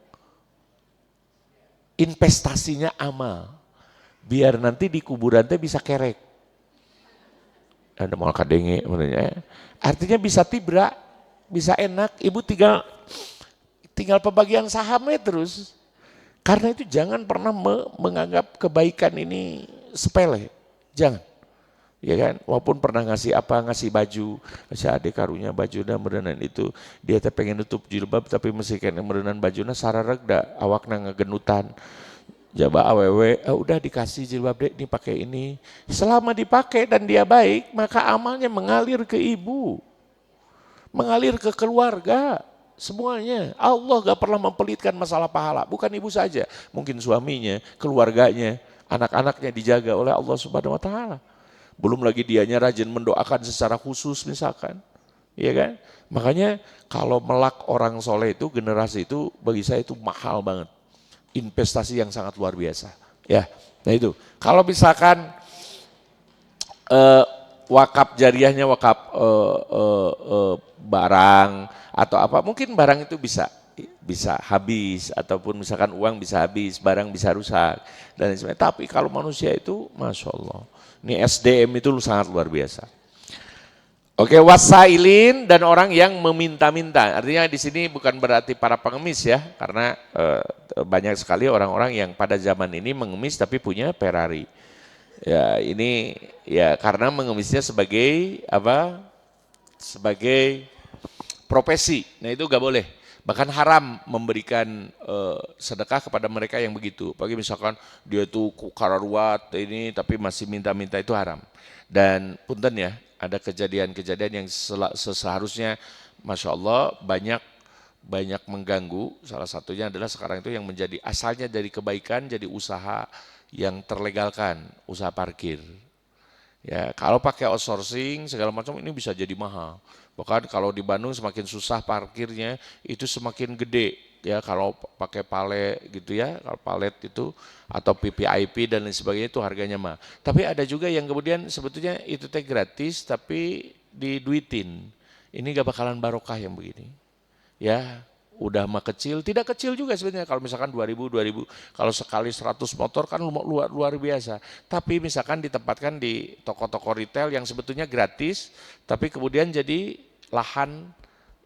investasinya amal, biar nanti di kuburan teh bisa kerek. Ada mau kadenge, artinya bisa tibra, bisa enak. Ibu tinggal pembagian sahamnya terus. Karena itu jangan pernah menganggap kebaikan ini sepele, jangan. Ya kan, walaupun pernah ngasih baju, ngasih adik karunya baju dan merenan itu, dia teh pengen nutup jilbab tapi mesti kena merenan bajuna sarareg da awakna ngegenutan. Jaba awewe, udah dikasih jilbab dek, ini pakai ini. Selama dipakai dan dia baik, maka amalnya mengalir ke ibu, mengalir ke keluarga, semuanya. Allah gak pernah mempelitkan masalah pahala, bukan ibu saja, mungkin suaminya, keluarganya, anak-anaknya dijaga oleh Allah Subhanahu Wa Taala. Belum lagi dianya rajin mendoakan secara khusus misalkan, ya kan? Makanya kalau melak orang soleh itu, generasi itu bagi saya itu mahal banget, investasi yang sangat luar biasa. Ya, nah itu. Kalau misalkan wakaf jariahnya wakaf barang atau apa, mungkin barang itu bisa habis, ataupun misalkan uang bisa habis, barang bisa rusak dan sebagainya. Tapi kalau manusia itu, masya Allah, ini SDM itu sangat luar biasa. Oke, wasailin dan orang yang meminta-minta. Artinya di sini bukan berarti para pengemis ya, karena banyak sekali orang-orang yang pada zaman ini mengemis tapi punya Ferrari. Ya, ini ya karena mengemisnya sebagai apa? Sebagai profesi. Nah, itu gak boleh. Bahkan haram memberikan sedekah kepada mereka yang begitu. Bagi misalkan dia tuh kararuat ini tapi masih minta-minta, itu haram. Dan punten ya, ada kejadian-kejadian yang seharusnya Masya Allah banyak mengganggu. Salah satunya adalah sekarang itu yang menjadi asalnya dari kebaikan jadi usaha yang terlegalkan, usaha parkir. Ya, kalau pakai outsourcing segala macam ini bisa jadi mahal. Bahkan kalau di Bandung semakin susah parkirnya itu semakin gede. Ya, kalau pakai palet gitu ya, kalau palet itu atau PPIP dan lain sebagainya itu harganya mah. Tapi ada juga yang kemudian sebetulnya itu teh gratis tapi diduitin. Ini gak bakalan barokah yang begini. Ya, udah mah kecil, tidak kecil juga sebenarnya. Kalau misalkan 2000, kalau sekali 100 motor kan luar biasa. Tapi misalkan ditempatkan di toko-toko retail yang sebetulnya gratis, tapi kemudian jadi lahan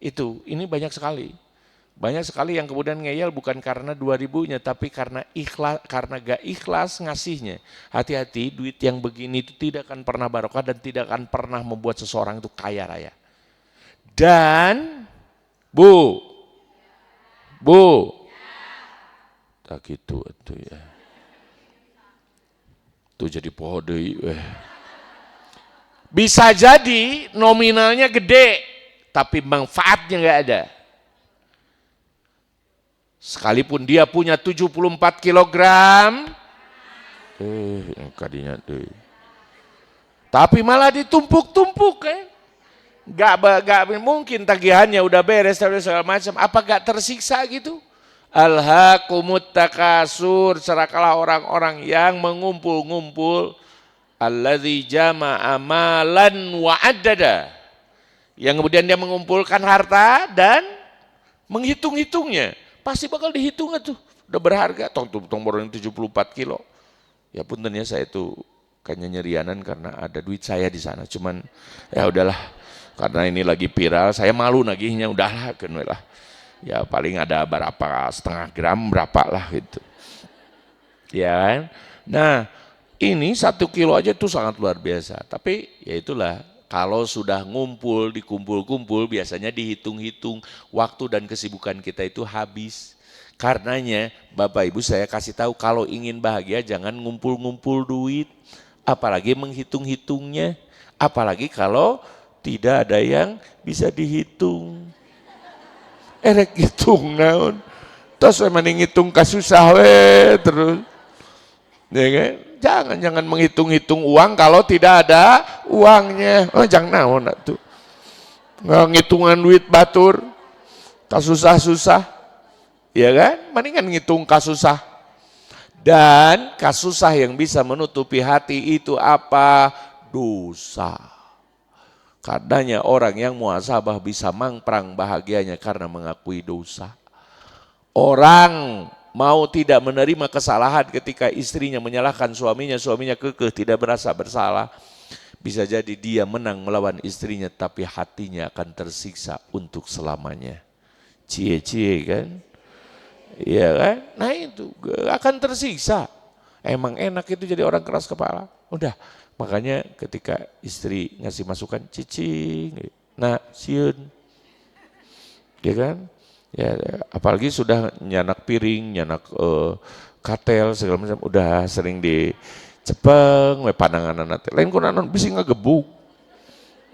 itu. Ini banyak sekali. Banyak sekali yang kemudian ngeyel bukan karena 2000-nya, tapi karena gak ikhlas ngasihnya. Hati-hati, duit yang begini itu tidak akan pernah barokah dan tidak akan pernah membuat seseorang itu kaya raya. Dan Bu, tak gitu itu ya. Itu jadi pohon deui. Bisa jadi nominalnya gede, tapi manfaatnya nggak ada. Sekalipun dia punya 74 kilogram, kadinya deh. Tapi malah ditumpuk-tumpuk kan. Gak mungkin tagihannya udah beres segala macam. Apa gak tersiksa gitu? Alhaqumut takasur, celakalah orang-orang yang mengumpul-ngumpul. Alladzi jama'a malan wa addada. Yang kemudian dia mengumpulkan harta dan menghitung-hitungnya. Pasti bakal dihitung tuh, udah berharga, tong borong 74 kilo. Ya punten ya, saya itu kayaknya nyerianan karena ada duit saya di sana. Cuman ya udahlah, karena ini lagi viral, saya malu nagihnya, udahlah, lah. Ya paling ada berapa, setengah gram berapa lah gitu. Ya kan? Nah ini 1 kilo aja tuh sangat luar biasa. Tapi ya itulah, kalau sudah ngumpul, dikumpul-kumpul biasanya dihitung-hitung waktu dan kesibukan kita itu habis. Karenanya Bapak Ibu saya kasih tahu, kalau ingin bahagia jangan ngumpul-ngumpul duit. Apalagi menghitung-hitungnya. Apalagi kalau tidak ada yang bisa dihitung. Erek hitung naon. Terus mending ngitung kasusah we terus. Ya kan? Jangan menghitung-hitung uang kalau tidak ada uangnya. Oh jangan naon tuh. Ngitungan duit batur. Kasusah-susah. Ya kan? Mendingan ngitung kasusah. Dan kasusah yang bisa menutupi hati itu apa? Dosa. Karenanya orang yang muhasabah bisa mangprang bahagianya karena mengakui dosa. Orang mau tidak menerima kesalahan ketika istrinya menyalahkan suaminya, suaminya kekeh tidak merasa bersalah. Bisa jadi dia menang melawan istrinya tapi hatinya akan tersiksa untuk selamanya. Cie-cie kan? Iya kan? Nah itu akan tersiksa. Emang enak itu jadi orang keras kepala. Udah. Makanya ketika istri ngasih masukan, cicing, nah siun, ya kan? Ya, apalagi sudah nyanak piring, nyanak katel segala macam, udah sering dicepeng, pandangan anak. Lain kunanon bisa ngegebuk,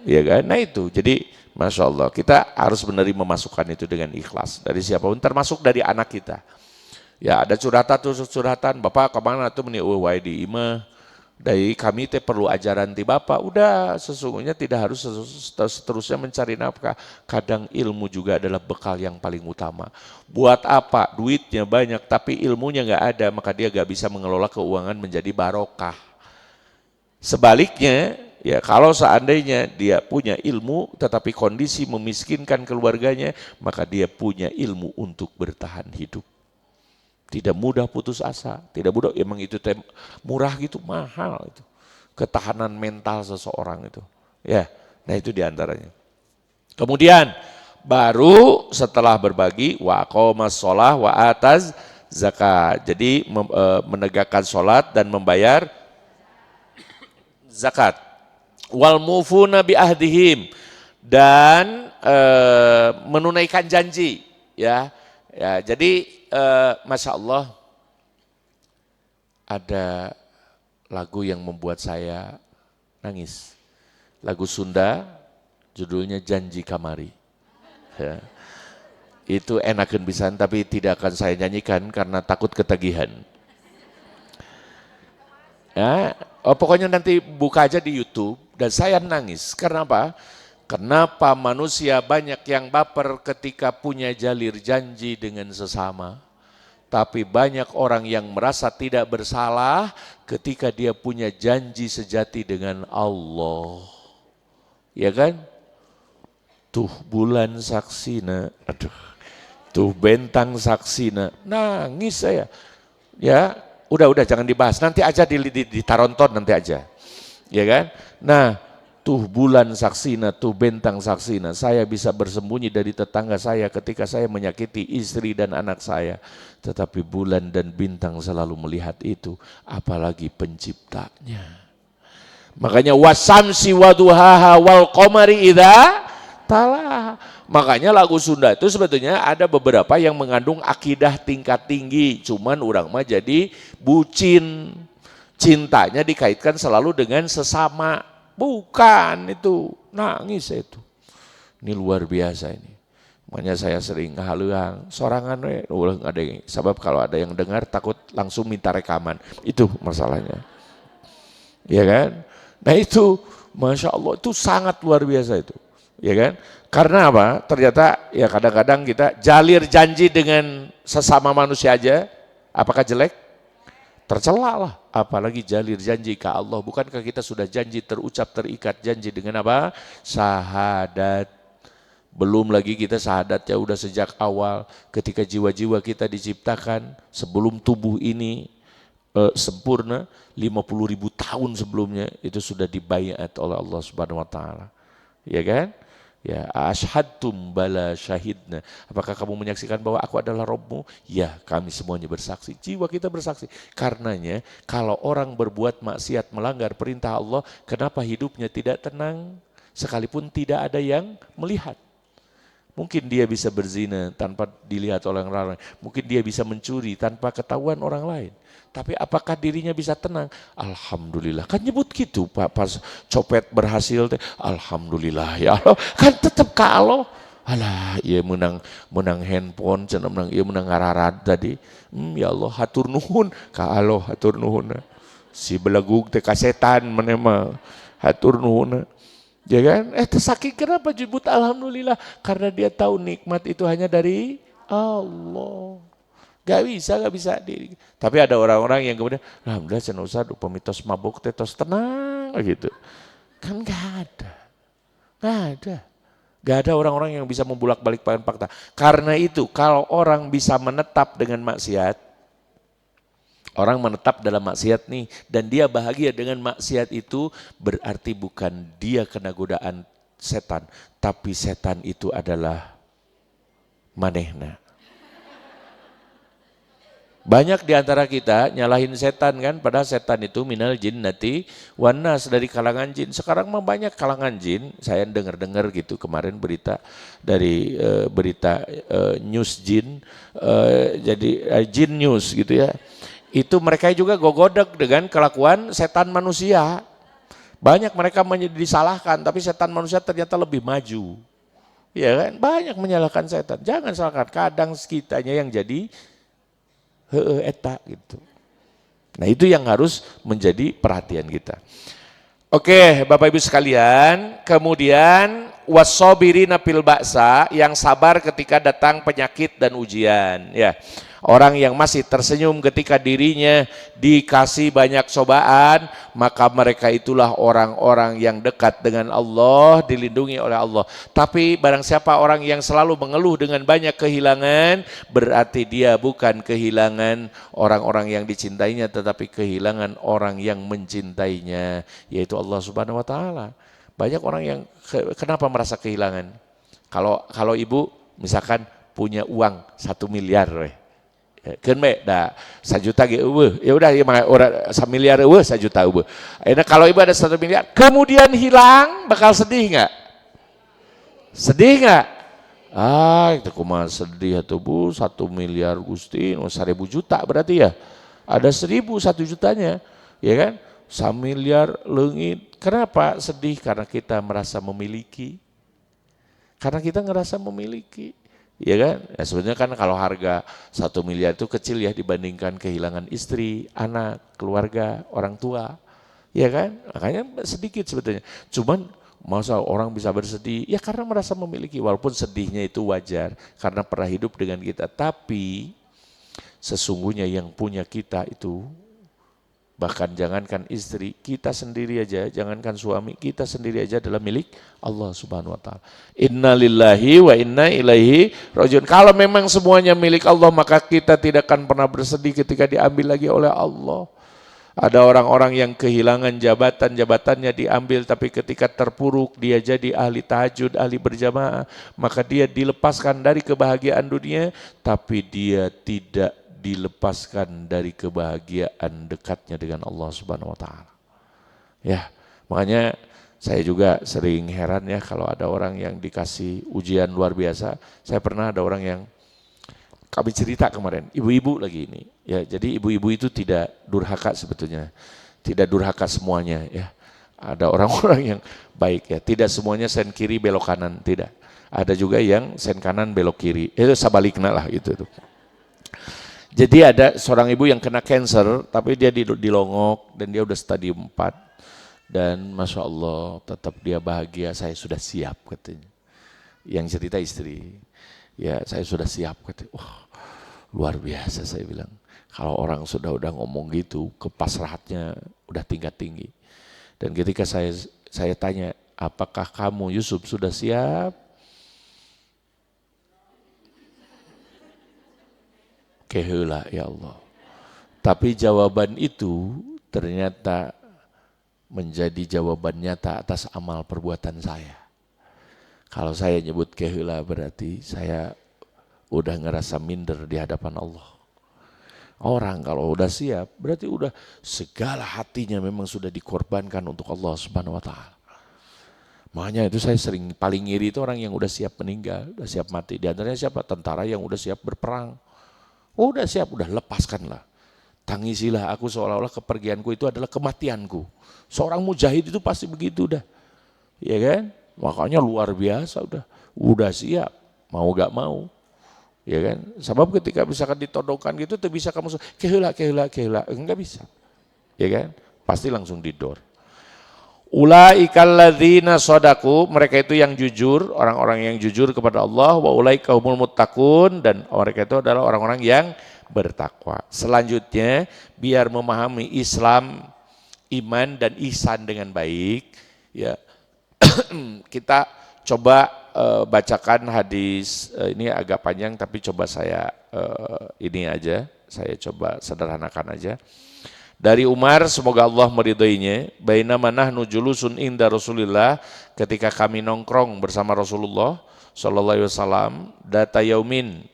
ya kan? Nah itu, jadi masya Allah kita harus menerima masukan itu dengan ikhlas dari siapapun, termasuk dari anak kita. Ya ada curhatan, Bapak kemana tuh meni di imah. Dari kami perlu ajaran ti Bapak, udah sesungguhnya tidak harus seterusnya mencari nafkah. Kadang ilmu juga adalah bekal yang paling utama. Buat apa? Duitnya banyak tapi ilmunya nggak ada, maka dia nggak bisa mengelola keuangan menjadi barokah. Sebaliknya, ya kalau seandainya dia punya ilmu tetapi kondisi memiskinkan keluarganya, maka dia punya ilmu untuk bertahan hidup. Tidak mudah putus asa, tidak mudah, emang itu murah gitu, mahal itu. Ketahanan mental seseorang itu. Ya, nah itu diantaranya. Kemudian baru setelah berbagi wa aqamas shalah wa ataz zakat. Jadi menegakkan sholat dan membayar zakat. Wal mufuna bi ahdihim, dan menunaikan janji, ya. Ya, jadi Masya Allah ada lagu yang membuat saya nangis. Lagu Sunda, judulnya Janji Kamari. Ya. Itu enakan pisan tapi tidak akan saya nyanyikan karena takut ketagihan. Ya, pokoknya nanti buka aja di YouTube dan saya nangis. Karena apa? Kenapa manusia banyak yang baper ketika punya jalir janji dengan sesama, tapi banyak orang yang merasa tidak bersalah ketika dia punya janji sejati dengan Allah. Ya kan? Tuh bulan saksina, aduh, tuh bentang saksina, nangis saya. Ya, udah jangan dibahas, nanti aja di Taronton nanti aja. Ya kan? Nah, tuh bulan saksina, tuh bentang saksina, saya bisa bersembunyi dari tetangga saya ketika saya menyakiti istri dan anak saya. Tetapi bulan dan bintang selalu melihat itu, apalagi penciptanya. Makanya wasamsi waduhaha wal qamari idza talaha. Makanya lagu Sunda itu sebetulnya ada beberapa yang mengandung akidah tingkat tinggi, cuman orang mah jadi bucin. Cintanya dikaitkan selalu dengan sesama. Bukan itu, nangis itu. Ini luar biasa ini. Makanya saya sering ngahaluang, sorangan ulah ngadeng. Sebab kalau ada yang dengar takut langsung minta rekaman. Itu masalahnya. Ya kan? Nah itu, Masya Allah itu sangat luar biasa itu. Ya kan? Karena apa? Ternyata ya kadang-kadang kita jalir janji dengan sesama manusia aja, apakah jelek? Tercela lah, apalagi jalir janji ke Allah. Bukankah kita sudah janji terucap terikat janji dengan apa? Syahadat. Belum lagi kita syahadatnya udah sejak awal ketika jiwa-jiwa kita diciptakan sebelum tubuh ini sempurna 50.000 tahun sebelumnya itu sudah dibaiat oleh Allah Subhanahu wa taala. Ya kan? Ya, asyhadtum bala syahidna. Apakah kamu menyaksikan bahwa aku adalah Rabbmu? Ya, kami semuanya bersaksi. Jiwa kita bersaksi. Karenanya, kalau orang berbuat maksiat, melanggar perintah Allah, kenapa hidupnya tidak tenang? Sekalipun tidak ada yang melihat. Mungkin dia bisa berzina tanpa dilihat oleh orang lain. Mungkin dia bisa mencuri tanpa ketahuan orang lain. Tapi apakah dirinya bisa tenang? Alhamdulillah. Kan nyebut gitu Pak, pas copet berhasil. Alhamdulillah ya Allah. Kan tetap kalau. Alah, iya menang handphone, iya menang ngararat tadi. Ya Allah, hatur nuhun. Kalau hatur nuhun. Si belagug teh kasetan menema. Hatur nuhun. Ya kan? Saking kenapa jemput alhamdulillah? Karena dia tahu nikmat itu hanya dari Allah. Gak bisa diri. Tapi ada orang-orang yang kemudian, alhamdulillah cenah usah pemitos mabuk tetos tenang gitu. Kan gak ada. Gak ada orang-orang yang bisa membulak-balik fakta. Karena itu kalau orang bisa menetap dengan maksiat, orang menetap dalam maksiat nih dan dia bahagia dengan maksiat itu berarti bukan dia kena godaan setan, tapi setan itu adalah manehna. Banyak di antara kita nyalahin setan kan, padahal setan itu minal jinnati wan nas, dari kalangan jin. Sekarang mah banyak kalangan jin, saya dengar-dengar gitu kemarin berita dari berita news jin, jadi jin news gitu ya. Itu mereka juga gogodek dengan kelakuan setan manusia. Banyak mereka disalahkan, tapi setan manusia ternyata lebih maju. Ya kan? Banyak menyalahkan setan. Jangan salahkan, kadang kitanya yang jadi eta gitu. Nah itu yang harus menjadi perhatian kita. Oke Bapak Ibu sekalian, kemudian wassobirina fil ba'sa, yang sabar ketika datang penyakit dan ujian. Ya, orang yang masih tersenyum ketika dirinya dikasih banyak cobaan, maka mereka itulah orang-orang yang dekat dengan Allah, dilindungi oleh Allah. Tapi barang siapa orang yang selalu mengeluh dengan banyak kehilangan, berarti dia bukan kehilangan orang-orang yang dicintainya, tetapi kehilangan orang yang mencintainya, yaitu Allah Subhanahu wa taala. Banyak orang yang kenapa merasa kehilangan? Kalau ibu misalkan punya uang 1 miliar kan me da 1 juta ge eueuh, ya udah ya orang 1 miliar eueuh 1 juta eueuh. Kalau ibu ada 1 miliar kemudian hilang, bakal sedih enggak? Sedih enggak? Itu kumaha sedih atuh Bu, 1 miliar Gusti, 1.000 juta berarti ya. Ada 1.000 1 jutanya, ya kan? 1 miliar leungit. Kenapa sedih? Karena kita merasa memiliki. Karena kita ngerasa memiliki. Ya kan? Ya sebenarnya kan kalau harga 1 miliar itu kecil ya dibandingkan kehilangan istri, anak, keluarga, orang tua. Ya kan? Makanya sedikit sebetulnya. Cuman masa orang bisa bersedih? Ya karena merasa memiliki, walaupun sedihnya itu wajar karena pernah hidup dengan kita. Tapi sesungguhnya yang punya kita itu, bahkan jangankan istri, kita sendiri aja, jangankan suami, kita sendiri aja adalah milik Allah Subhanahu wa taala. Inna lillahi wa inna ilaihi rajiun. Kalau memang semuanya milik Allah, maka kita tidak akan pernah bersedih ketika diambil lagi oleh Allah. Ada orang-orang yang kehilangan jabatannya diambil, tapi ketika terpuruk dia jadi ahli tahajud, ahli berjamaah, maka dia dilepaskan dari kebahagiaan dunia, tapi dia tidak dilepaskan dari kebahagiaan dekatnya dengan Allah Subhanahu wa taala. Ya, makanya saya juga sering heran ya kalau ada orang yang dikasih ujian luar biasa. Saya pernah ada orang yang kami cerita kemarin, ibu-ibu lagi ini. Ya, jadi ibu-ibu itu tidak durhaka sebetulnya. Tidak durhaka semuanya ya. Ada orang-orang yang baik ya, tidak semuanya sen kiri belok kanan, tidak. Ada juga yang sen kanan belok kiri. Itu sabalikna lah gitu tuh. Jadi ada seorang ibu yang kena cancer, tapi dia dilongok dan dia udah stadium 4. Dan Masya Allah tetap dia bahagia, saya sudah siap katanya. Yang cerita istri, ya saya sudah siap katanya. Wah luar biasa saya bilang. Kalau orang udah ngomong gitu, kepasrahannya udah tingkat tinggi. Dan ketika saya tanya, apakah kamu Yusuf sudah siap? Keheula ya Allah. Tapi jawaban itu ternyata menjadi jawaban nyata atas amal perbuatan saya. Kalau saya nyebut keheula berarti saya udah ngerasa minder di hadapan Allah. Orang kalau udah siap berarti udah segala hatinya memang sudah dikorbankan untuk Allah Subhanahu wa taala. Makanya itu saya sering paling ngiri itu orang yang udah siap meninggal, udah siap mati. Di antaranya siapa? Tentara yang udah siap berperang. Oh, udah siap, udah lepaskanlah. Tangisilah aku seolah-olah kepergianku itu adalah kematianku. Seorang mujahid itu pasti begitu dah. Ya kan? Makanya luar biasa udah siap, mau gak mau. Ya kan? Sebab ketika misalkan ditodongkan gitu tuh bisa kamu keheula, enggak bisa. Ya kan? Pasti langsung didor. Ulaikal ladzina shadaku, mereka itu yang jujur, orang-orang yang jujur kepada Allah, wa ulaika humul muttaqun, dan mereka itu adalah orang-orang yang bertakwa. Selanjutnya, biar memahami Islam, iman dan ihsan dengan baik, ya. Kita coba bacakan hadis, ini agak panjang tapi coba saya ini aja, saya coba sederhanakan aja. Dari Umar, semoga Allah meridhoinya, bainama nahnu julusun inda Rasulillah, ketika kami nongkrong bersama Rasulullah sallallahu alaihi wasallam, data yaumin,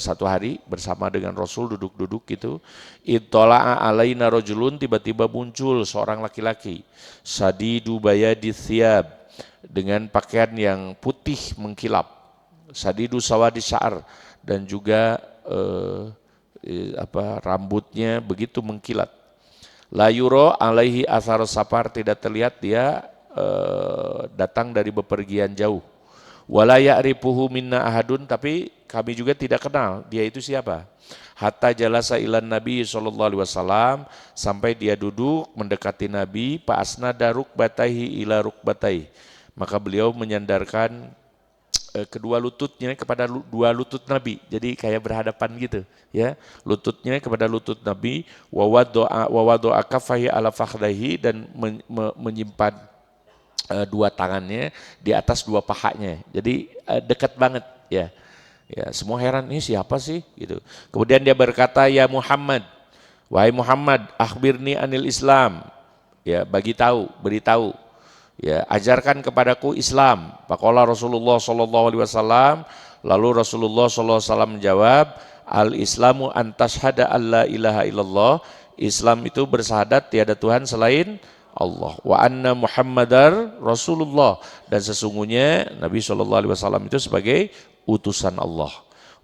satu hari bersama dengan Rasul duduk-duduk gitu, ittala'a alaina rajulun, tiba-tiba muncul seorang laki-laki, sadidu bayadits thiyab, dengan pakaian yang putih mengkilap, sadidu sawadis sya'ar, dan juga rambutnya begitu mengkilat. La yuro alaihi athar safar, tidak terlihat dia datang dari bepergian jauh. Wala ya'rifuhu minna ahadun, tapi kami juga tidak kenal dia itu siapa. Hatta jalasa ilan Nabi sallallahu alaihi wasallam, sampai dia duduk mendekati Nabi, fa asnada rukbataihi ila rukbataihi, maka beliau menyandarkan kedua lututnya kepada dua lutut Nabi, jadi kayak berhadapan gitu ya, lututnya kepada lutut Nabi, wa wadoa kafahi ala fakhdaihi, dan menyimpan dua tangannya di atas dua pahanya, jadi dekat banget ya. Ya, semua heran, ini siapa sih gitu. Kemudian dia berkata, ya Muhammad, wahai Muhammad, akhbirni anil Islam, ya beritahu, ya ajarkan kepadaku Islam. Faqala Rasulullah sallallahu alaihi wasallam, lalu Rasulullah sallallahu alaihi wasallam menjawab, al Islamu an tashhada alla ilaha illallah, Islam itu bersahadat tiada Tuhan selain Allah, wa anna Muhammadar Rasulullah, dan sesungguhnya Nabi sallallahu alaihi wasallam itu sebagai utusan Allah,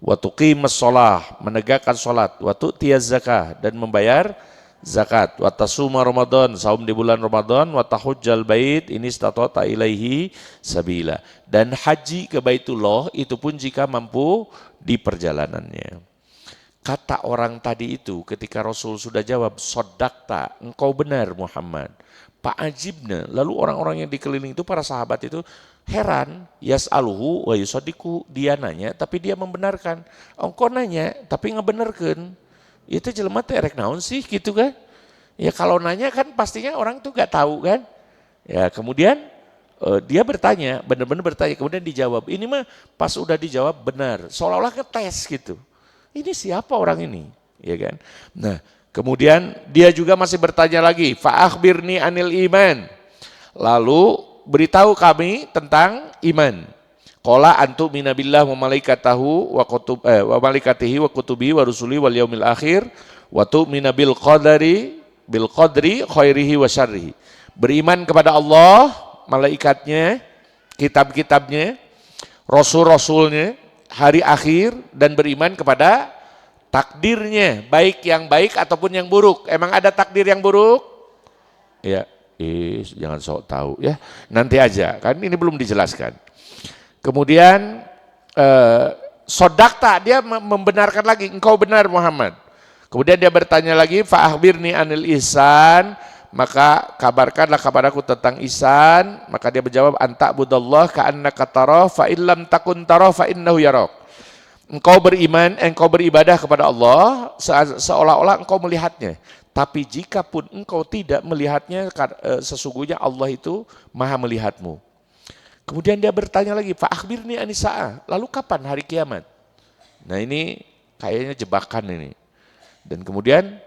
wa tuqimus shalah, menegakkan salat, wa tu'tiyaz zakah, dan membayar zakat, wa tasuma Ramadan, saum di bulan Ramadan, wa tahujjal bait ini istata'ta ilaihi sabila, dan haji ke Baitullah itu pun jika mampu di perjalanannya. Kata orang tadi itu ketika Rasul sudah jawab, sodakta, engkau benar Muhammad. Pak Ajibna, lalu orang-orang yang dikeliling itu, para sahabat itu heran, yas'aluhu wa yusadiku, dia nanya tapi dia membenarkan. Engkau nanya tapi ngebenerkeun. Itu jelema teh erek naon sih gitu kan. Ya kalau nanya kan pastinya orang tuh gak tahu kan. Ya kemudian dia bertanya, benar-benar bertanya, kemudian dijawab. Ini mah pas udah dijawab benar, seolah-olah ngetes gitu. Ini siapa orang ini, ya kan? Nah, kemudian dia juga masih bertanya lagi, fa akhbirni anil iman. Lalu beritahu kami tentang iman. Qala antu minabillah wa malaikatahu wa malaikatihi wa kutubi wa rusuli wal yaumil akhir wa tu'mina bil qadri khairihi wa syarrihi. Beriman kepada Allah, malaikatnya, kitab-kitabnya, rasul-rasulnya, hari akhir, dan beriman kepada takdirnya, baik yang baik ataupun yang buruk. Emang ada takdir yang buruk? Ya, jangan sok tahu ya. Nanti aja, kan ini belum dijelaskan. Kemudian sodakta, dia membenarkan lagi, engkau benar Muhammad. Kemudian dia bertanya lagi, fa akhbirni anil ihsan, maka kabarkanlah kepadaku tentang ihsan. Maka dia menjawab, anta budallah ka'annaka tarah fa illam takun tarah fa innahu yarak. Engkau beriman, engkau beribadah kepada Allah seolah-olah engkau melihatnya. Tapi jika pun engkau tidak melihatnya, sesungguhnya Allah itu maha melihatmu. Kemudian dia bertanya lagi, fa akhbirni anis saah, lalu kapan hari kiamat? Nah ini kayaknya jebakan ini. Dan kemudian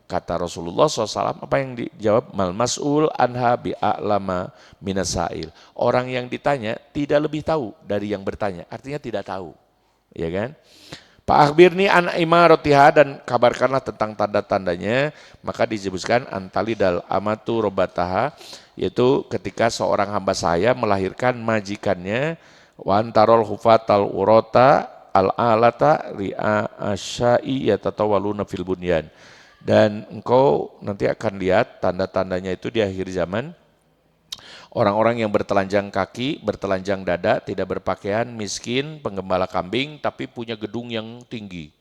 Kata Rasulullah SAW, apa yang dijawab? Mal mas'ul anha bi'a'lama minasail. Orang yang ditanya tidak lebih tahu dari yang bertanya, artinya tidak tahu. Ya kan? Pak akhbirni an imaratiha, dan kabarkanlah tentang tanda-tandanya. Maka disebutkan antalidal amatu robataha, yaitu ketika seorang hamba saya melahirkan majikannya, wa antarol hufatal urota al alata ri'a asyai yatatawaluna fil bunyan. Dan engkau nanti akan lihat tanda-tandanya itu di akhir zaman. Orang-orang yang bertelanjang kaki, bertelanjang dada, tidak berpakaian, miskin, penggembala kambing, tapi punya gedung yang tinggi,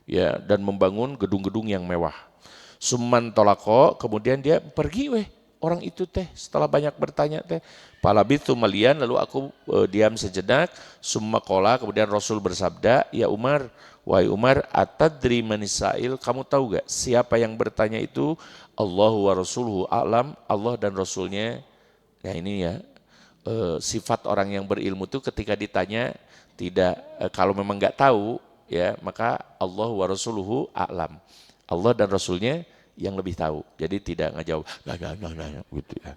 ya, dan membangun gedung-gedung yang mewah. Summan tolako, kemudian dia pergi, orang itu teh setelah banyak bertanya teh, palabitu malian, lalu aku diam sejenak. Summa kola, kemudian Rasul bersabda, ya Umar, wahai Umar, atadri manisail, kamu tahu gak siapa yang bertanya itu? Allahu wa rasuluhu a'lam, Allah dan Rasulnya. Ya ini ya, sifat orang yang berilmu itu ketika ditanya tidak, kalau memang nggak tahu ya, maka Allah wa rasuluhu a'lam, Allah dan Rasulnya yang lebih tahu. Jadi tidak ngejawab nah, gitu ya.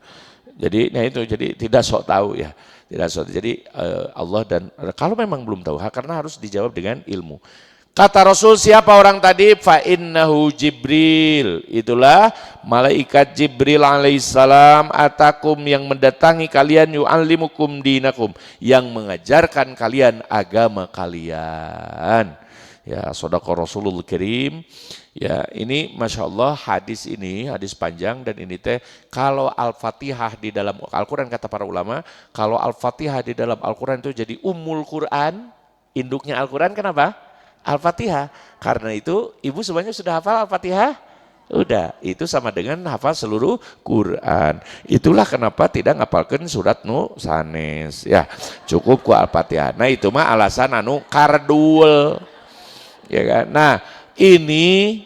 Jadi nah itu, jadi tidak sok tahu ya, tidak sok. Jadi Allah dan kalau memang belum tahu, karena harus dijawab dengan ilmu. Kata Rasul, siapa orang tadi? Fa innahu Jibril. Itulah malaikat Jibril alaihissalam, atakum, yang mendatangi kalian, yu'allimukum dinakum, yang mengajarkan kalian agama kalian. Ya, sodaqah Rasulul Karim. Ya, ini Masya Allah hadis ini, hadis panjang, dan ini teh kalau Al-Fatihah di dalam Al-Quran, kata para ulama, kalau Al-Fatihah di dalam Al-Quran itu jadi Ummul Quran, induknya Al-Quran, kenapa? Al-Fatihah. Karena itu ibu semuanya sudah hafal Al-Fatihah? Udah, itu sama dengan hafal seluruh Quran. Itulah kenapa tidak ngapalkan surat nu sanes. Ya, cukup ku Al-Fatihah. Nah itu mah alasan anu kardul. Ya kan? Nah ini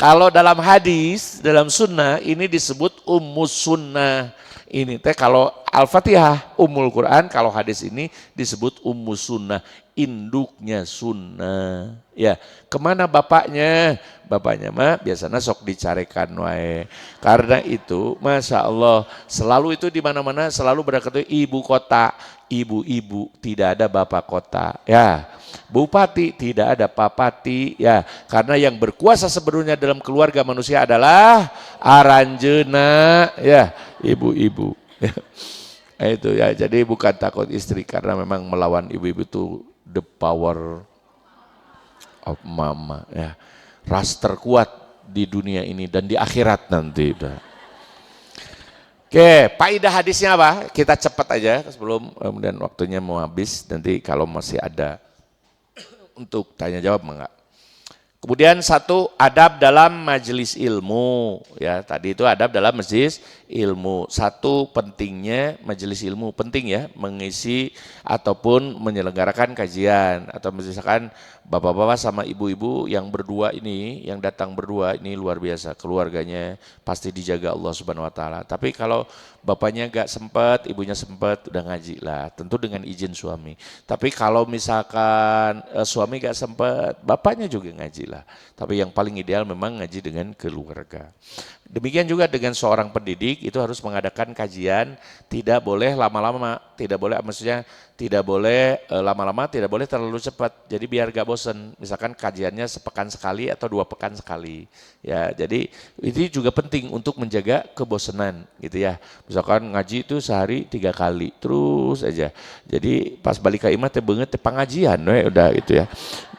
kalau dalam hadis, dalam sunnah ini disebut ummus sunnah. Ini teh kalau Al-Fatihah Ummul Quran, kalau hadis ini disebut ummus sunnah, induknya sunnah. Ya, kemana bapaknya? Bapaknya mah biasanya sok dicarekan wae. Karena itu, Masya Allah, selalu itu di mana-mana selalu berkata ibu kota, ibu-ibu, tidak ada bapak kota. Ya, bupati tidak ada papati. Ya, karena yang berkuasa sebenarnya dalam keluarga manusia adalah aranjeuna, ya, ibu-ibu. Itu ya, jadi bukan takut istri, karena memang melawan ibu-ibu itu the power of mama, ya. Ras terkuat di dunia ini dan di akhirat nanti. Oke, faedah hadisnya apa? Kita cepat aja sebelum kemudian waktunya mau habis. Nanti kalau masih ada untuk tanya jawab enggak. Kemudian satu, adab dalam majelis ilmu. Ya, tadi itu adab dalam majelis ilmu. Satu, pentingnya majelis ilmu, penting ya, mengisi ataupun menyelenggarakan kajian, atau misalkan bapak-bapak sama ibu-ibu yang berdua ini, yang datang berdua ini luar biasa, keluarganya pasti dijaga Allah Subhanahu wa taala. Tapi kalau bapaknya gak sempat, ibunya sempat, udah ngaji lah, tentu dengan izin suami. Tapi kalau misalkan suami gak sempat, bapaknya juga ngaji lah. Tapi yang paling ideal memang ngaji dengan keluarga. Demikian juga dengan seorang pendidik, itu harus mengadakan kajian, tidak boleh lama-lama, tidak boleh, maksudnya tidak boleh lama-lama, tidak boleh terlalu cepat. Jadi biar gak bosen, misalkan kajiannya sepekan sekali atau 2 pekan sekali. Ya, jadi ini juga penting untuk menjaga kebosanan gitu ya. Misalkan ngaji itu sehari 3 kali, terus aja. Jadi pas balik ke imah teh beungeut teh pangajian udah gitu ya.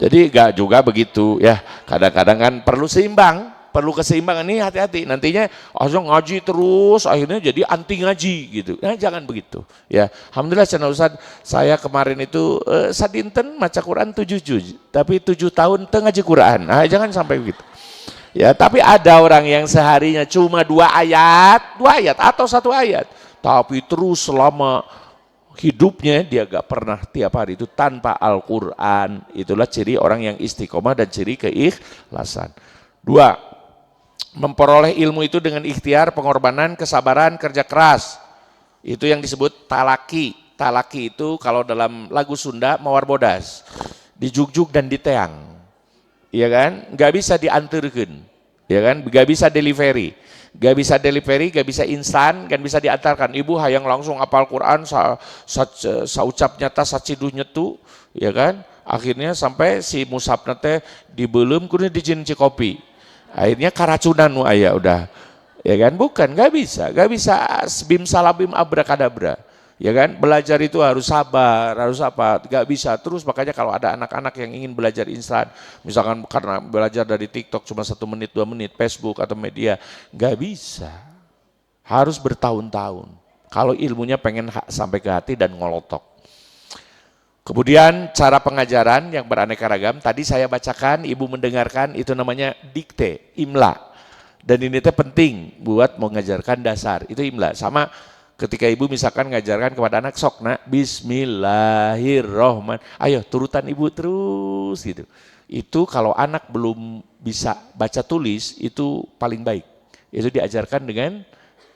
Jadi gak juga begitu ya. Kadang-kadang kan perlu seimbang. Perlu keseimbangan, nih hati-hati, nantinya langsung ngaji terus akhirnya jadi anti ngaji gitu. Nah, jangan begitu ya. Alhamdulillah channel Ustaz, saya kemarin itu sadinten maca Quran 7 juz, tapi 7 tahun teu ngaji Quran. Nah, jangan sampai begitu. Ya, tapi ada orang yang seharinya cuma 2 ayat atau 1 ayat, tapi terus selama hidupnya dia gak pernah tiap hari itu tanpa Al-Quran. Itulah ciri orang yang istiqomah dan ciri keikhlasan. 2, memperoleh ilmu itu dengan ikhtiar, pengorbanan, kesabaran, kerja keras. Itu yang disebut talaki. Talaki itu kalau dalam lagu Sunda mawar bodas, dijugjug dan diteang. Iya kan? Gak bisa dianterkeun. ya kan? Gak bisa delivery, gak bisa instan, gak bisa diantarkan. Ibu hayang langsung apal Quran, saucap nyata, saciduh nyetu, ya kan? Akhirnya sampai si mushafna teh dibelum, kemudian dijin kopi. Akhirnya karacunan ayah udah, ya kan? Bukan, gak bisa bim salabim abrakadabra. Ya kan, belajar itu harus sabar, harus apa, gak bisa terus. Makanya kalau ada anak-anak yang ingin belajar instan, misalkan karena belajar dari TikTok cuma 1 menit, 2 menit, Facebook atau media, gak bisa, harus bertahun-tahun kalau ilmunya pengen sampai ke hati dan ngolotok. Kemudian cara pengajaran yang beraneka ragam, tadi saya bacakan, ibu mendengarkan, itu namanya dikte, imla. Dan ini teh penting buat mengajarkan dasar, itu imla. Sama ketika ibu misalkan ngajarkan kepada anak, sok nak bismillahirrohmanirrohim, ayo turutan ibu terus gitu. Itu kalau anak belum bisa baca tulis itu paling baik. Itu diajarkan dengan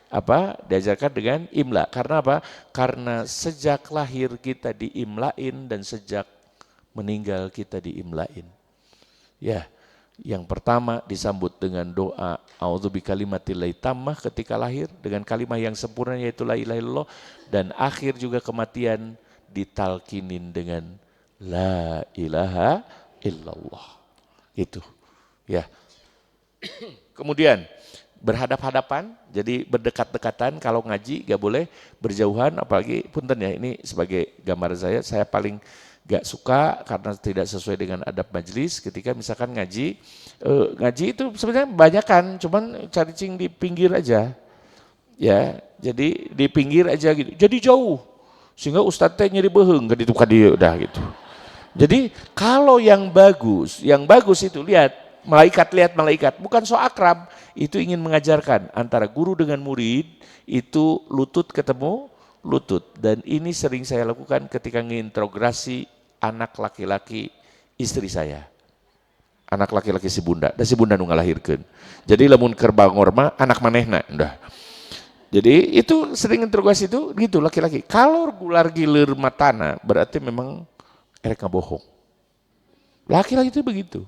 apa? Diajarkan dengan imla. Karena apa? Karena sejak lahir kita diimlain dan sejak meninggal kita diimlain. Ya. Yang pertama disambut dengan doa a'udzubikalimatillahi tammah ketika lahir dengan kalimat yang sempurna yaitu la ilaha illallah, dan akhir juga kematian ditalkinin dengan la ilaha illallah. Itu. Ya. Kemudian berhadap-hadapan, jadi berdekat-dekatan. Kalau ngaji gak boleh berjauhan, apalagi punten ya, ini sebagai gambar saya paling gak suka karena tidak sesuai dengan adab majelis ketika misalkan ngaji itu sebenarnya banyak kan, cuman cari di pinggir aja, ya, jadi di pinggir aja gitu, jadi jauh sehingga ustadz teh nyeri beheng ke ditu ka dieu udah gitu. Jadi kalau yang bagus itu lihat malaikat, bukan so akrab, itu ingin mengajarkan antara guru dengan murid, itu lutut ketemu lutut. Dan ini sering saya lakukan ketika ngintegrasi anak laki-laki istri saya. Anak laki-laki si bunda, dan si bunda nu ngalahirkeun. Jadi lamun keur bangor mah anak manehna udah. Jadi itu sering interogasi itu gitu laki-laki. Kalau gular gilir matana berarti memang erek ngabohong. Laki-laki itu begitu.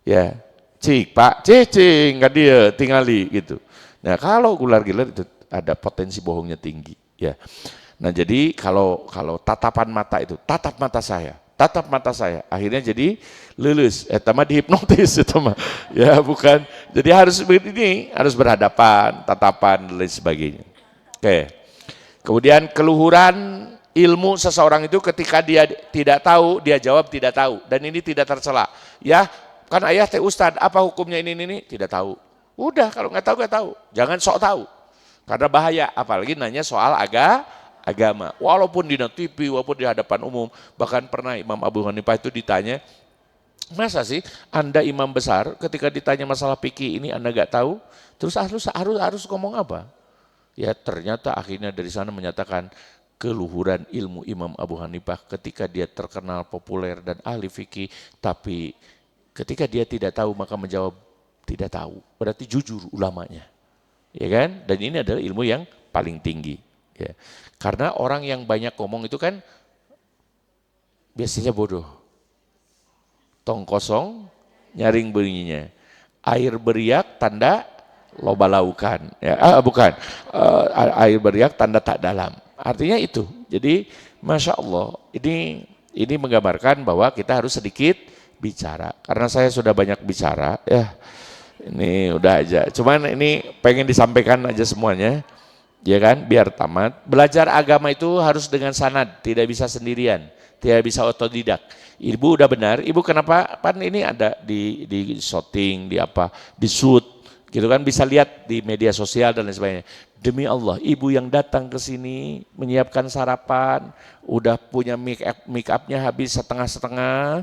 Ya, cik pak, cing nggak dia tingali gitu. Nah kalau gular gilir itu ada potensi bohongnya tinggi. Ya. Nah jadi kalau tatapan mata itu, tatap mata saya, akhirnya jadi lulus, mah dihipnotis itu mah, ya bukan. Jadi harus berhadapan, tatapan dan lain sebagainya. Oke. Kemudian keluhuran ilmu seseorang itu ketika dia tidak tahu, dia jawab tidak tahu, dan ini tidak tercela. Ya, kan ayah teh ustad, apa hukumnya ini, tidak tahu. Udah, kalau nggak tahu, jangan sok tahu, karena bahaya, apalagi nanya soal agama, walaupun di TV, walaupun di hadapan umum. Bahkan pernah Imam Abu Hanifah itu ditanya, masa sih Anda imam besar ketika ditanya masalah fikih ini Anda gak tahu, terus harus ngomong apa? Ya ternyata akhirnya dari sana menyatakan keluhuran ilmu Imam Abu Hanifah ketika dia terkenal populer dan ahli fikih, tapi ketika dia tidak tahu maka menjawab tidak tahu, berarti jujur ulamanya, ya kan? Dan ini adalah ilmu yang paling tinggi. Ya. Karena orang yang banyak ngomong itu kan biasanya bodoh. Tong kosong nyaring bunyinya. Air beriak tanda loba laukan. Ya, bukan. Air beriak tanda tak dalam. Artinya itu. Jadi Masya Allah ini menggambarkan bahwa kita harus sedikit bicara. Karena saya sudah banyak bicara ya. Ini udah aja. Cuman ini pengen disampaikan aja semuanya. Ya kan, biar tamat. Belajar agama itu harus dengan sanad, tidak bisa sendirian, tidak bisa otodidak. Ibu udah benar, ibu kenapa? Pan ini ada di shooting, di shoot, gitu kan, bisa lihat di media sosial dan lain sebagainya. Demi Allah, ibu yang datang ke sini menyiapkan sarapan, udah punya make upnya habis setengah-setengah,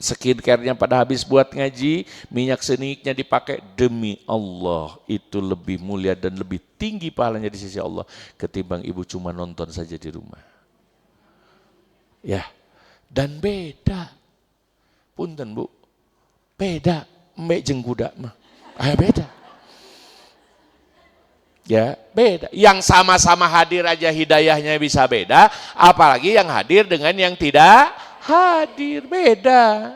skincare-nya pada habis buat ngaji, minyak seniknya dipakai, demi Allah itu lebih mulia dan lebih tinggi pahalanya di sisi Allah ketimbang ibu cuma nonton saja di rumah. Ya, dan beda, punten bu, beda, mbak jeung kuda mah, beda. Ya, beda. Yang sama-sama hadir aja hidayahnya bisa beda, apalagi yang hadir dengan yang tidak hadir, beda.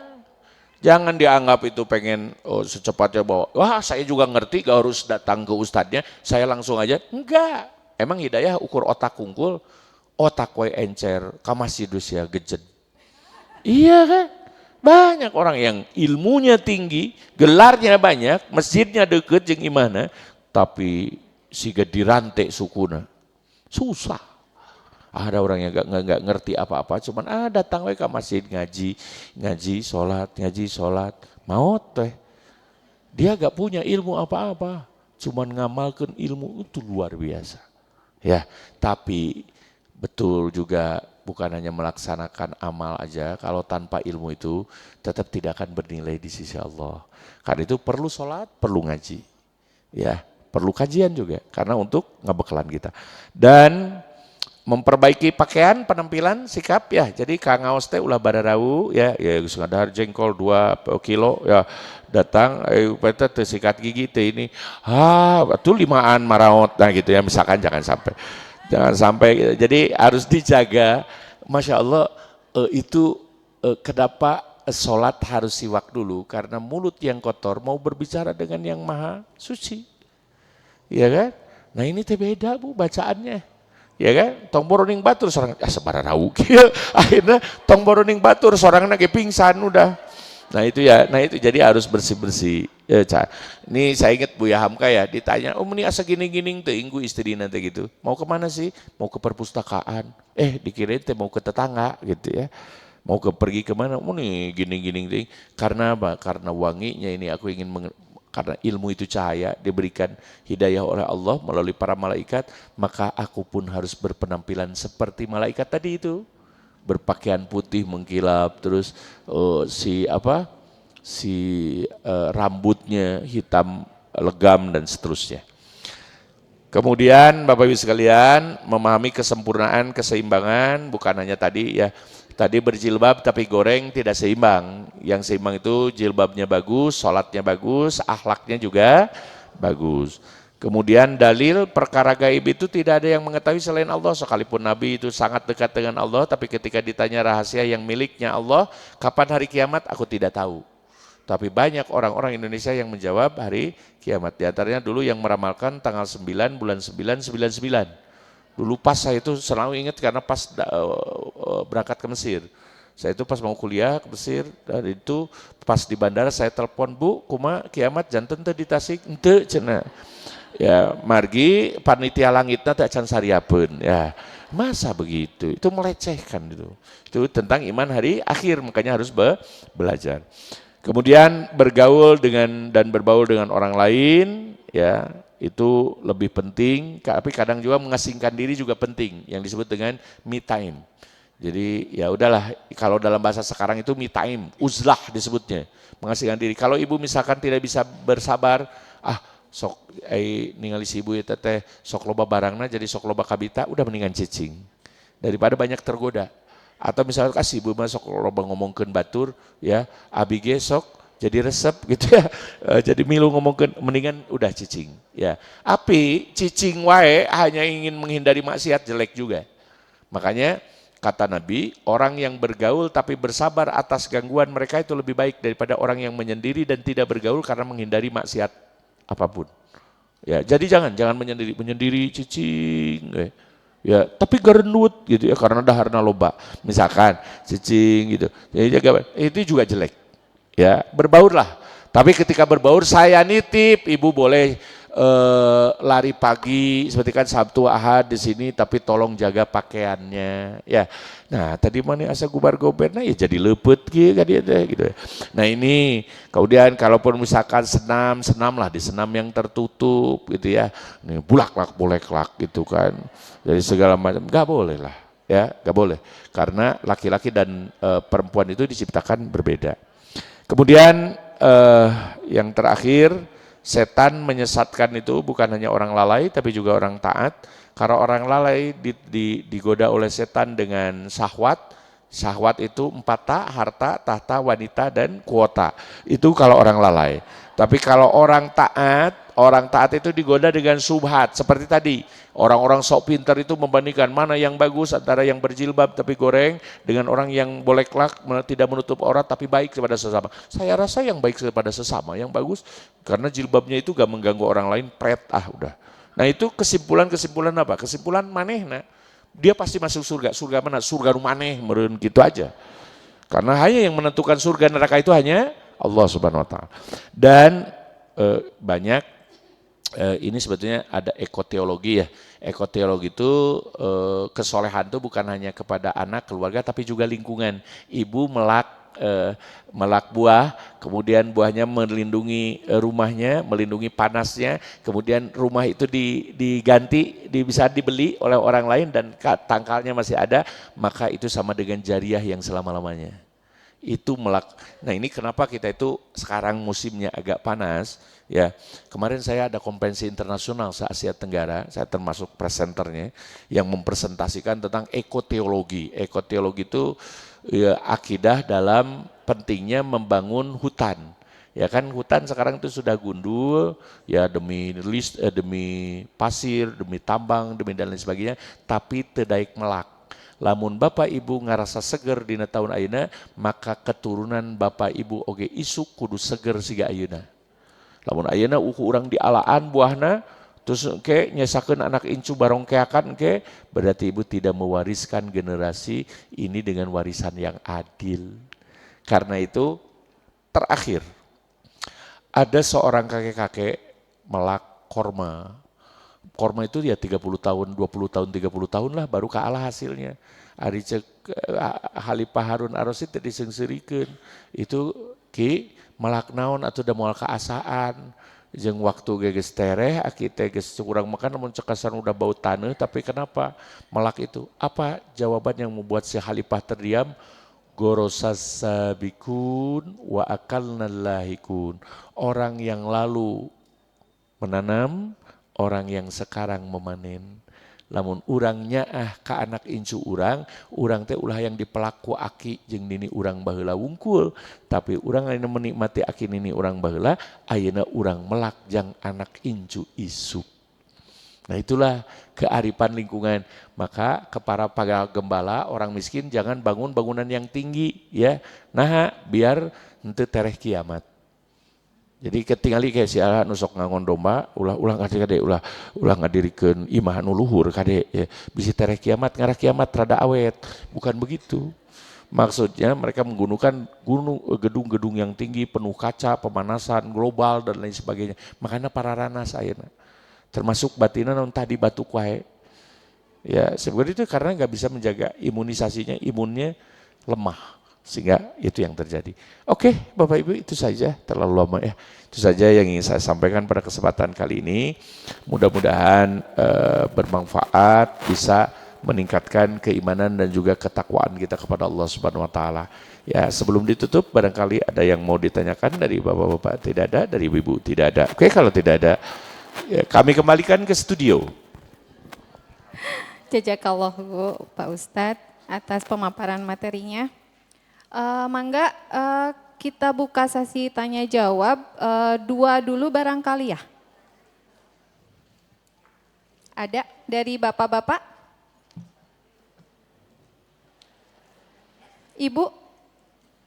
Jangan dianggap itu pengen secepatnya bawa, wah saya juga ngerti gak harus datang ke ustadznya, saya langsung aja. Enggak, emang hidayah ukur otak kungkul, otak we encer, kamasidus ya gejen. Iya kan? Banyak orang yang ilmunya tinggi, gelarnya banyak, masjidnya deket jeung imana, tapi siga dirantai sukuna. Susah. Ada orang yang nggak ngerti apa-apa, cuman datang we ke masjid ngaji sholat, maot teh. Dia gak punya ilmu apa-apa, cuman ngamalkan ilmu itu luar biasa. Ya, tapi betul juga bukan hanya melaksanakan amal aja, kalau tanpa ilmu itu tetap tidak akan bernilai di sisi Allah. Karena itu perlu sholat, perlu ngaji, ya, perlu kajian juga, karena untuk ngebekalan kita. Dan memperbaiki pakaian, penampilan, sikap ya. Jadi kangaos teh ulah bararau ya geus ngadahar jengkol 2 kilo ya datang peta teu sikat gigi teh ini. Betul 5an maraot nah gitu ya, misalkan jangan sampai jadi harus dijaga. Masya Allah itu kenapa sholat harus siwak dulu, karena mulut yang kotor mau berbicara dengan yang maha suci. Ya kan? Nah ini teh beda Bu bacaannya. Ya kan, tong boroning batur sorang sebararau kieu akhirnya tong boroning batur sorang ge pingsan udah. Nah itu jadi harus bersih-bersih ya Ca. Ini saya ingat Buya Hamka ya ditanya, ini asa gini-gini teh inggu istri nanti gitu, mau kemana sih? Mau ke perpustakaan, dikirain teh mau ke tetangga gitu ya, mau pergi kemana? Nih gini-gini karena apa? Karena wanginya ini aku ingin karena ilmu itu cahaya, diberikan hidayah oleh Allah melalui para malaikat, maka aku pun harus berpenampilan seperti malaikat tadi itu. Berpakaian putih mengkilap, terus rambutnya hitam legam dan seterusnya. Kemudian Bapak Ibu sekalian, memahami kesempurnaan, keseimbangan, bukan hanya tadi ya, tadi berjilbab tapi goreng tidak seimbang. Yang seimbang itu jilbabnya bagus, sholatnya bagus, akhlaknya juga bagus. Kemudian dalil perkara gaib itu tidak ada yang mengetahui selain Allah. Sekalipun Nabi itu sangat dekat dengan Allah, tapi ketika ditanya rahasia yang miliknya Allah, kapan hari kiamat aku tidak tahu. Tapi banyak orang-orang Indonesia yang menjawab hari kiamat. Di antaranya dulu yang meramalkan tanggal 9 bulan 9 99. Dulu pas saya itu selalu ingat karena pas berangkat ke Mesir. Saya itu pas mau kuliah ke Mesir, dan itu pas di bandara saya telepon, Bu, kuma kiamat janten teh di Tasik, ente cenah. Ya, margi panitia langitna teh can sariapeun ya. Masa begitu? Itu melecehkan itu. Itu tentang iman hari akhir, makanya harus belajar. Kemudian bergaul dan berbaur dengan orang lain, ya itu lebih penting. Tapi kadang juga mengasingkan diri juga penting, yang disebut dengan me time. Jadi ya udahlah, kalau dalam bahasa sekarang itu me time, uzlah disebutnya, mengasingkan diri. Kalau ibu misalkan tidak bisa bersabar, sok ningali si ibu itu teh sok loba barangna jadi sok loba kabita, udah mendingan cicing daripada banyak tergoda. Atau misalnya kasih ibu masuk loba ngomongkeun batur ya, abi ge sok jadi resep gitu ya. Jadi milu ngomongkeun, mendingan udah cicing ya. Api cicing wae hanya ingin menghindari maksiat jelek juga. Makanya kata Nabi, orang yang bergaul tapi bersabar atas gangguan mereka itu lebih baik daripada orang yang menyendiri dan tidak bergaul karena menghindari maksiat apapun. Ya, jadi jangan menyendiri cicing. Ya, tapi gerendut gitu ya karena daharna loba. Misalkan cicing gitu. Jadi itu juga jelek. Ya, berbaurlah. Tapi ketika berbaur saya nitip, ibu boleh lari pagi seperti kan Sabtu Ahad di sini, tapi tolong jaga pakaiannya ya. Nah tadi mana asa gubar-goberna ya jadi lepet gitu kan dia gitu. Nah ini kemudian kalaupun misalkan senam lah di senam yang tertutup gitu ya, nih bulak-lak gitu kan, jadi segala macam nggak boleh lah ya, nggak boleh karena laki-laki dan perempuan itu diciptakan berbeda. Kemudian yang terakhir, setan menyesatkan itu bukan hanya orang lalai tapi juga orang taat. Karena orang lalai digoda oleh setan dengan syahwat, Syahwat itu 4 tak, harta, tahta, wanita, dan kuota. Itu kalau orang lalai. Tapi kalau orang taat itu digoda dengan subhat. Seperti tadi, orang-orang sok pintar itu membandingkan mana yang bagus antara yang berjilbab tapi goreng dengan orang yang boleklak tidak menutup aurat tapi baik kepada sesama. Saya rasa yang baik kepada sesama, yang bagus karena jilbabnya itu gak mengganggu orang lain, udah. Nah itu kesimpulan apa? Kesimpulan manehna. Dia pasti masuk surga. Surga mana? Surga maneh, meureun gitu aja. Karena hanya yang menentukan surga neraka itu hanya Allah Subhanahu wa taala. Dan banyak ini sebetulnya ada ekoteologi ya. Ekoteologi itu kesolehan itu bukan hanya kepada anak, keluarga, tapi juga lingkungan. Ibu melak buah, kemudian buahnya melindungi rumahnya, melindungi panasnya, kemudian rumah itu diganti, bisa dibeli oleh orang lain dan tangkalnya masih ada, maka itu sama dengan jariah yang selama-lamanya. Itu nah ini kenapa kita itu sekarang musimnya agak panas ya. Kemarin saya ada konvensi internasional se-Asia Tenggara, saya termasuk presenternya yang mempresentasikan tentang ekoteologi. Ekoteologi itu ya, akidah dalam pentingnya membangun hutan. Ya kan hutan sekarang itu sudah gundul ya demi pasir, demi tambang, demi dan lain sebagainya, tapi tedaik melak. Lamun Bapak Ibu ngarasa seger dina tahun ayeuna, maka keturunan Bapak Ibu oge isuk kudu seger siga ayeuna. Lamun ayeuna uku urang dialaan buahna, terus ke nyesakeun anak incu barongkeakan ke, berarti Ibu tidak mewariskan generasi ini dengan warisan yang adil. Karena itu terakhir, ada seorang kakek-kakek melak korma. Korma itu ya 30 tahun, 20 tahun, 30 tahun lah baru kalah hasilnya. Ari cek Halifah Harun Ar-Rasyid teh disengsirikeun. Itu ki melak naon atuh da moal kaasaan. Jeung waktu geus tereh aki teh geus kurang makan namun cekasan udah bau taneuh, tapi kenapa melak itu? Apa jawaban yang membuat si Halifah terdiam? Gorosas sabikun wa akalnal lahikun. Orang yang lalu menanam, orang yang sekarang memanen. Lamun urang nyaah ka anak incu urang teh ulah yang dipelaku aki jeung nini urang baheula wungkul, tapi urang anu menikmati aki nini urang baheula, ayeuna urang melak jang anak incu isuk. Nah itulah kearifan lingkungan. Maka kepada para gembala orang miskin jangan bangun bangunan yang tinggi ya. Nah biar henteu tereh kiamat. Jadi ketinggali kayak si ala nusok ngangon domba, ulah kade ulah ngadirikeun imah nu luhur kade ya. Bisi tereh kiamat ngarah kiamat rada awet. Bukan begitu. Maksudnya mereka menggunakan gedung-gedung yang tinggi penuh kaca, pemanasan global dan lain sebagainya. Makanya para ranas ayeuna. Termasuk batina non tadi batuk wae. Ya, sebenarnya itu karena nggak bisa menjaga imunisasinya, imunnya lemah. Sehingga itu yang terjadi. Oke, Bapak Ibu itu saja, terlalu lama ya. Itu saja yang ingin saya sampaikan pada kesempatan kali ini. Mudah-mudahan bermanfaat, bisa meningkatkan keimanan dan juga ketakwaan kita kepada Allah Subhanahu wa taala. Ya, sebelum ditutup barangkali ada yang mau ditanyakan dari Bapak-bapak, tidak ada, dari Ibu tidak ada. Oke, kalau tidak ada ya, kami kembalikan ke studio.
Jazakallahu Pak Ustadz atas pemaparan materinya. Mangga kita buka sesi tanya jawab, 2 dulu barangkali ya. Ada dari bapak-bapak? Ibu?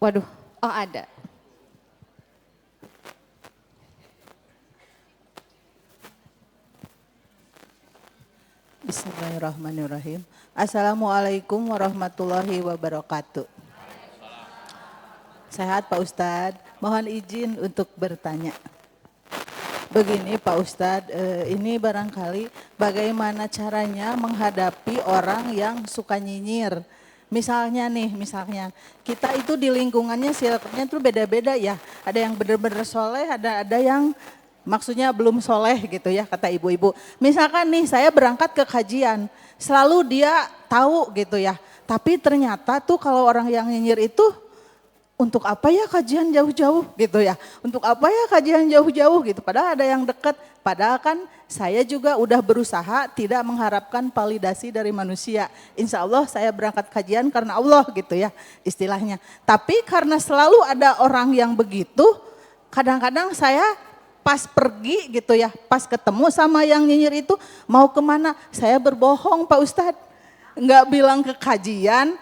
Waduh, oh ada.
Bismillahirrahmanirrahim. Assalamualaikum warahmatullahi wabarakatuh. Sehat Pak Ustadz, mohon izin untuk bertanya. Begini Pak Ustadz, ini barangkali bagaimana caranya menghadapi orang yang suka nyinyir. Misalnya kita itu di lingkungannya circle-nya itu beda-beda ya. Ada yang benar-benar soleh, ada yang maksudnya belum soleh gitu ya kata ibu-ibu. Misalkan nih saya berangkat ke kajian, selalu dia tahu gitu ya. Tapi ternyata tuh kalau orang yang nyinyir itu untuk apa ya kajian jauh-jauh gitu ya. Untuk apa ya kajian jauh-jauh gitu. Padahal ada yang dekat. Padahal kan saya juga udah berusaha tidak mengharapkan validasi dari manusia. Insya Allah saya berangkat kajian karena Allah gitu ya istilahnya. Tapi karena selalu ada orang yang begitu, kadang-kadang saya pas pergi gitu ya, pas ketemu sama yang nyinyir itu, mau kemana? Saya berbohong Pak Ustadz. Enggak bilang ke kajian.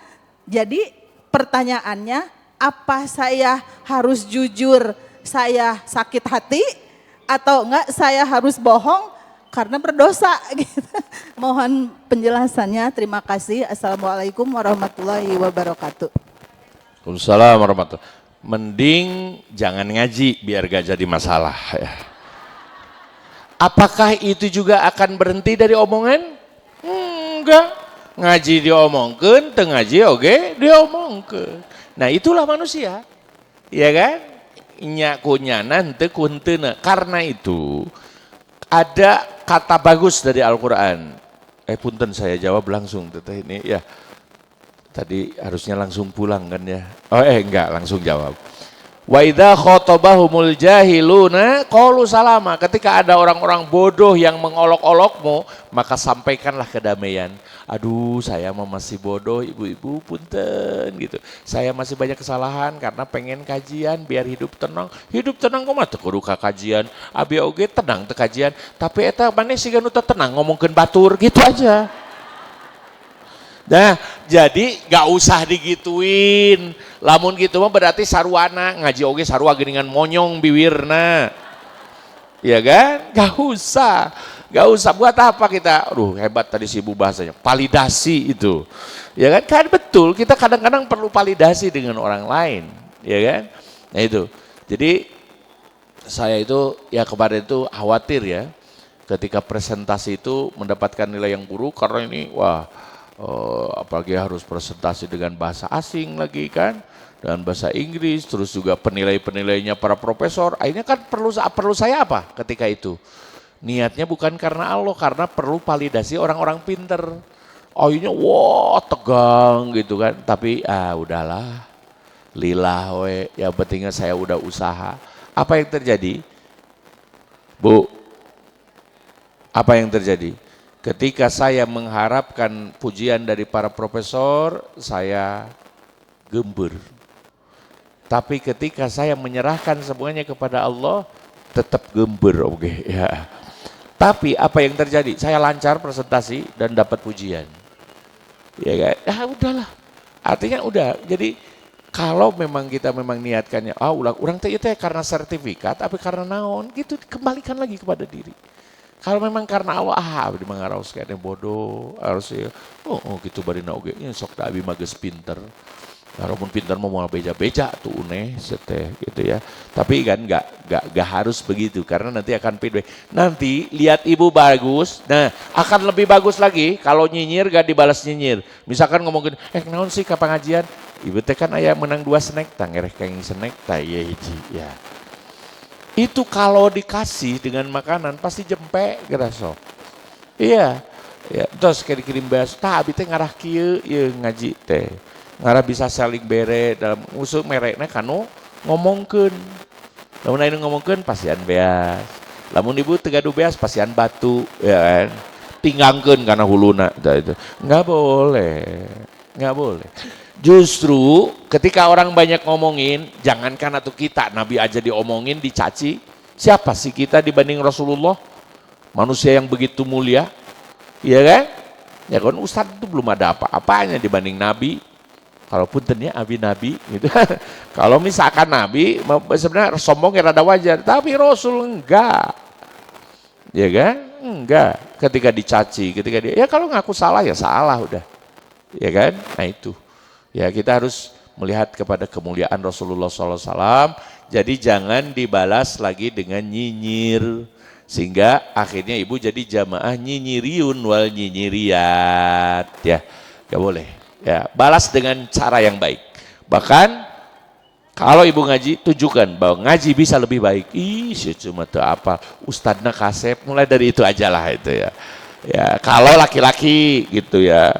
Jadi pertanyaannya, apa saya harus jujur saya sakit hati atau enggak saya harus bohong karena berdosa gitu. Mohon penjelasannya, terima kasih. Assalamualaikum warahmatullahi wabarakatuh.
Waalaikumsalam warahmatullahi wabarakatuh. Mending jangan ngaji biar gak jadi masalah ya. Apakah itu juga akan berhenti dari omongan? Enggak. Ngaji diomongkeun, teu ngaji oge diomongkeun. Nah itulah manusia, ya kan? Nya kunyanan teu kunteuna. Karena itu ada kata bagus dari Al-Quran. Punten saya jawab langsung teteh ini ya. Tadi harusnya langsung pulang kan ya. Enggak, langsung jawab. Wa idza khotabahumul jahiluna qalu salama. Ketika ada orang-orang bodoh yang mengolok-olokmu, maka sampaikanlah kedamaian. Aduh, saya masih bodoh, ibu-ibu punten gitu. Saya masih banyak kesalahan karena pengen kajian biar hidup tenang. Hidup tenang kok mah teu kudu ka kajian. Abi oge tenang teu kajian, tapi eta maneh siga nu tenang ngomongkeun batur gitu aja. Nah, jadi gak usah digituin. Lamun gitu mah berarti sarwana, ngaji oge sarua geuningan monyong bibirna. Ya kan? Gak usah. Gak usah, buat apa kita? Aduh, hebat tadi si ibu bahasanya. Validasi itu. Ya kan? Kan betul, kita kadang-kadang perlu validasi dengan orang lain, ya kan? Nah itu. Jadi saya itu ya kemarin itu khawatir ya ketika presentasi itu mendapatkan nilai yang buruk karena ini apalagi harus presentasi dengan bahasa asing lagi kan, dan bahasa Inggris, terus juga penilai-penilainya para profesor. Akhirnya kan perlu saya apa ketika itu? Niatnya bukan karena Allah, karena perlu validasi orang-orang pinter. Akhirnya tegang gitu kan, tapi udahlah, lillah we, ya pentingnya saya udah usaha. Apa yang terjadi? Bu, apa yang terjadi? Ketika saya mengharapkan pujian dari para profesor, saya gembur. Tapi ketika saya menyerahkan semuanya kepada Allah, tetap gembur, oke ya. Tapi apa yang terjadi? Saya lancar presentasi dan dapat pujian. Ya kan? Udahlah. Artinya udah. Jadi kalau memang kita memang niatkannya, orang teh itu karena sertifikat, tapi karena naon, gitu kembalikan lagi kepada diri. Kalau memang karena Allah, di mangaraos kayaknya bodoh, harus ya, gitu barina oge, sok da abi mah geus pinter. Walaupun pinter mau beja-beja tuh uneh seteh gitu ya. Tapi kan enggak harus begitu karena nanti akan feedback. Nanti lihat ibu bagus, nah akan lebih bagus lagi kalau nyinyir gak dibalas nyinyir. Misalkan ngomongin, naon sih ka pengajian? Ibu teh kan aya menang 2 snack, tangereh kenging snack tah ieu hiji ya. Itu kalau dikasih dengan makanan pasti jempe geura sok. Iya. Ya, terus kayak dikirim beas, tah abi teh ngarah kieu ieu ngaji teh. Ngarah bisa saling bere dalam usul merekna kanu ngomongkeun. Lamun anu ngomongkeun pasian beas. Lamun ibu teu gaduh beas pasian batu ya kan. Tinggangkeun kana huluna itu. Enggak boleh. Enggak boleh. Justru ketika orang banyak ngomongin, jangankan atuh kita, Nabi aja diomongin, dicaci. Siapa sih kita dibanding Rasulullah? Manusia yang begitu mulia. Iya kan? Ya kan Ustadz itu belum ada apa-apanya dibanding Nabi. Kalau puntennya abi-nabi gitu. Kalau misalkan Nabi sebenarnya sombongnya rada wajar, tapi Rasul enggak. Ya kan? Enggak. Ketika dicaci, ketika dia, ya kalau ngaku salah ya salah udah. Ya kan? Nah itu. Ya kita harus melihat kepada kemuliaan Rasulullah SAW. Jadi jangan dibalas lagi dengan nyinyir. Sehingga akhirnya ibu jadi jamaah nyinyiriun wal nyinyiriyat. Ya, gak boleh. Ya, balas dengan cara yang baik. Bahkan kalau ibu ngaji, tunjukkan bahwa ngaji bisa lebih baik. Cuma tuh apa, ustadznya kasep, mulai dari itu aja lah itu ya. Ya, kalau laki-laki gitu ya,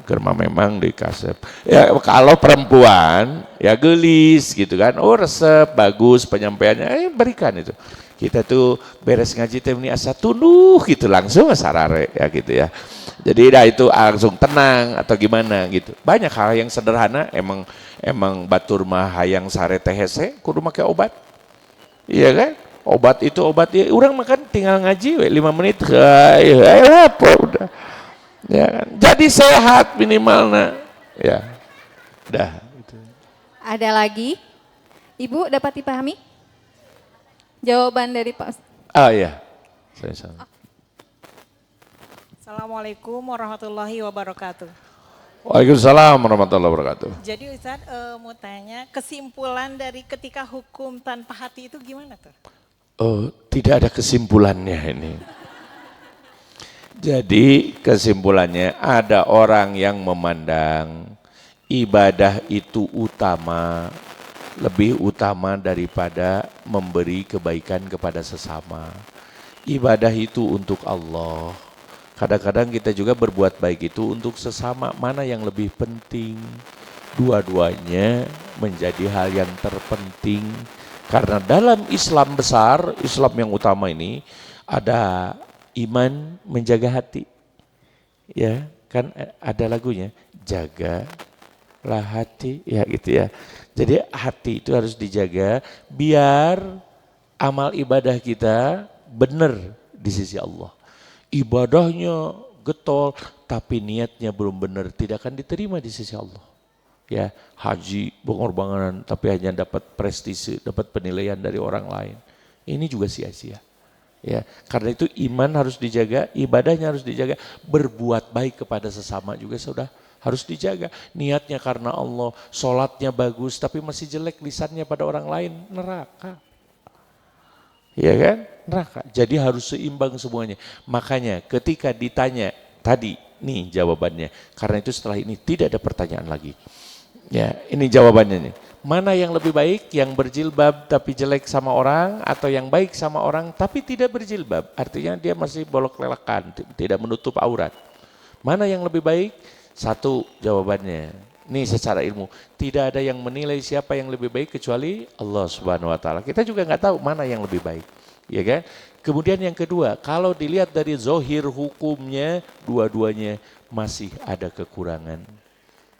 Kerma memang dikasep. Ya kalau perempuan ya gelis gitu kan. Oh resep bagus penyampaiannya, berikan itu. Kita tuh beres ngaji teh ini asa tunduh gitu langsung sarare ya gitu ya. Jadi dah itu langsung tenang atau gimana gitu. Banyak hal yang sederhana emang batur mah hayang sare teh hese kudu make obat. Iya kan? Obat itu obat ya orang makan tinggal ngaji we 5 menit. Apa udah. Ya kan? Jadi sehat minimalnya. Ya. Dah gitu.
Ada lagi? Ibu dapat dipahami? Jawaban dari Pak Ustadz.
Oh iya. Saya salah.
Assalamualaikum warahmatullahi wabarakatuh.
Waalaikumsalam warahmatullahi wabarakatuh.
Jadi Ustadz mau tanya kesimpulan dari ketika hukum tanpa hati itu gimana tuh?
Oh, tidak ada kesimpulannya ini. Jadi kesimpulannya ada orang yang memandang ibadah itu utama, lebih utama daripada memberi kebaikan kepada sesama. Ibadah itu untuk Allah. Kadang-kadang kita juga berbuat baik itu untuk sesama. Mana yang lebih penting? Dua-duanya menjadi hal yang terpenting. Karena dalam Islam besar, Islam yang utama ini ada iman menjaga hati. Ya, kan ada lagunya, jagalah hati, ya gitu ya. Jadi hati itu harus dijaga biar amal ibadah kita benar di sisi Allah. Ibadahnya getol tapi niatnya belum benar, tidak akan diterima di sisi Allah. Ya, haji pengorbanan tapi hanya dapat prestise, dapat penilaian dari orang lain. Ini juga sia-sia. Ya, karena itu iman harus dijaga, ibadahnya harus dijaga, berbuat baik kepada sesama juga sudah harus dijaga. Niatnya karena Allah, sholatnya bagus tapi masih jelek lisannya pada orang lain, neraka. Ya kan? Neraka. Jadi harus seimbang semuanya. Makanya ketika ditanya tadi, nih jawabannya. Karena itu setelah ini tidak ada pertanyaan lagi. Ya, ini jawabannya nih. Mana yang lebih baik, yang berjilbab tapi jelek sama orang, atau yang baik sama orang tapi tidak berjilbab? Artinya dia masih bolok-lelakan, tidak menutup aurat. Mana yang lebih baik? Satu jawabannya. Nih secara ilmu, tidak ada yang menilai siapa yang lebih baik kecuali Allah Subhanahu wa taala. Kita juga nggak tahu mana yang lebih baik. Ya kan? Kemudian yang kedua, kalau dilihat dari zohir hukumnya, dua-duanya masih ada kekurangan.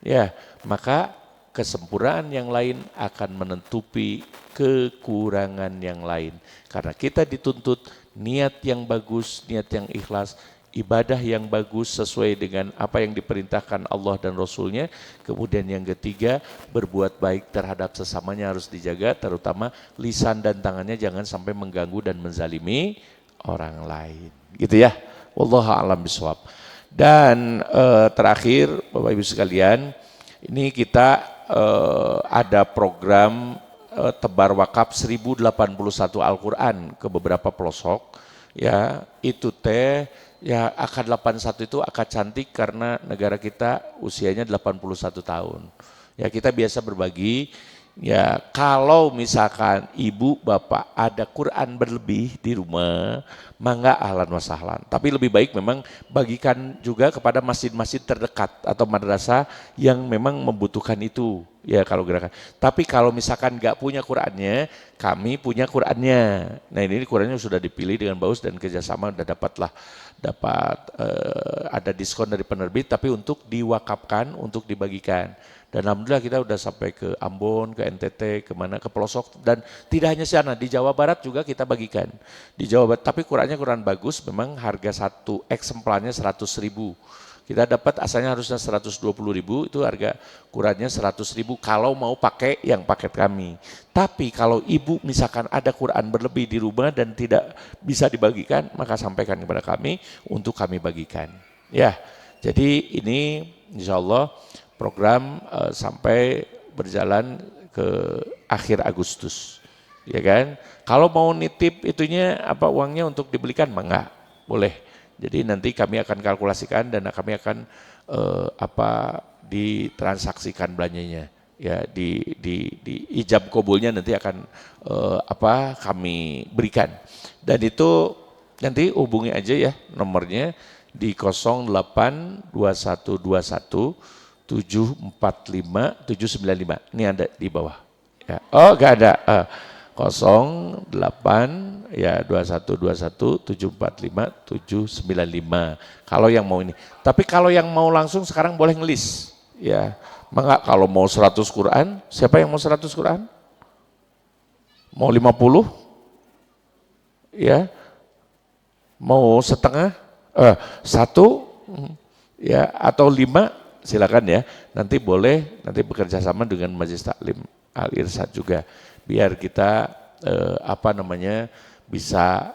Ya, maka kesempurnaan yang lain akan menutupi kekurangan yang lain. Karena kita dituntut niat yang bagus, niat yang ikhlas, ibadah yang bagus sesuai dengan apa yang diperintahkan Allah dan Rasulnya. Kemudian yang ketiga, berbuat baik terhadap sesamanya harus dijaga, terutama lisan dan tangannya jangan sampai mengganggu dan menzalimi orang lain. Gitu ya, wallahu a'lam bishawab. Dan terakhir Bapak Ibu sekalian, ini kita ada program tebar wakaf 1081 Al-Quran ke beberapa pelosok. Ya, itu teh ya AK81 itu akad cantik karena negara kita usianya 81 tahun. Ya kita biasa berbagi. Ya kalau misalkan ibu bapak ada Quran berlebih di rumah, mangga ahlan wa sahlan. Tapi lebih baik memang bagikan juga kepada masjid-masjid terdekat atau madrasah yang memang membutuhkan itu. Ya kalau gerakan. Tapi kalau misalkan nggak punya Qurannya, kami punya Qurannya. Nah ini Qurannya sudah dipilih dengan bagus dan kerjasama udah dapat ada diskon dari penerbit, tapi untuk diwakafkan, untuk dibagikan. Dan alhamdulillah kita udah sampai ke Ambon, ke NTT, kemana, ke pelosok. Dan tidak hanya sana, di Jawa Barat juga kita bagikan. Di Jawa Barat, tapi Qurannya Quran bagus, memang harga satu eksemplarnya 100.000. Kita dapat asalnya harusnya 120.000, itu harga Qurannya 100.000 kalau mau pakai yang paket kami. Tapi kalau ibu misalkan ada Quran berlebih di rumah dan tidak bisa dibagikan, maka sampaikan kepada kami untuk kami bagikan. Ya, jadi ini insya Allah program sampai berjalan ke akhir Agustus, ya kan? Kalau mau nitip itunya apa uangnya untuk dibelikan, enggak boleh. Jadi nanti kami akan kalkulasikan dan kami akan ditransaksikan belanjanya, ya di ijab kabulnya nanti akan kami berikan. Dan itu nanti hubungi aja ya nomornya di 082121 745 795. Ini ada di bawah. Ya. Oh, enggak ada. 08 ya 2121 745 795. Kalau yang mau ini. Tapi kalau yang mau langsung sekarang boleh ngelis. Ya. Maka kalau mau 100 Quran, siapa yang mau 100 Quran? Mau 50? Ya. Mau setengah? Satu? Ya, atau 5? Silakan ya. Nanti boleh, nanti bekerja sama dengan Majelis Taklim Al-Irsyad juga. Biar kita bisa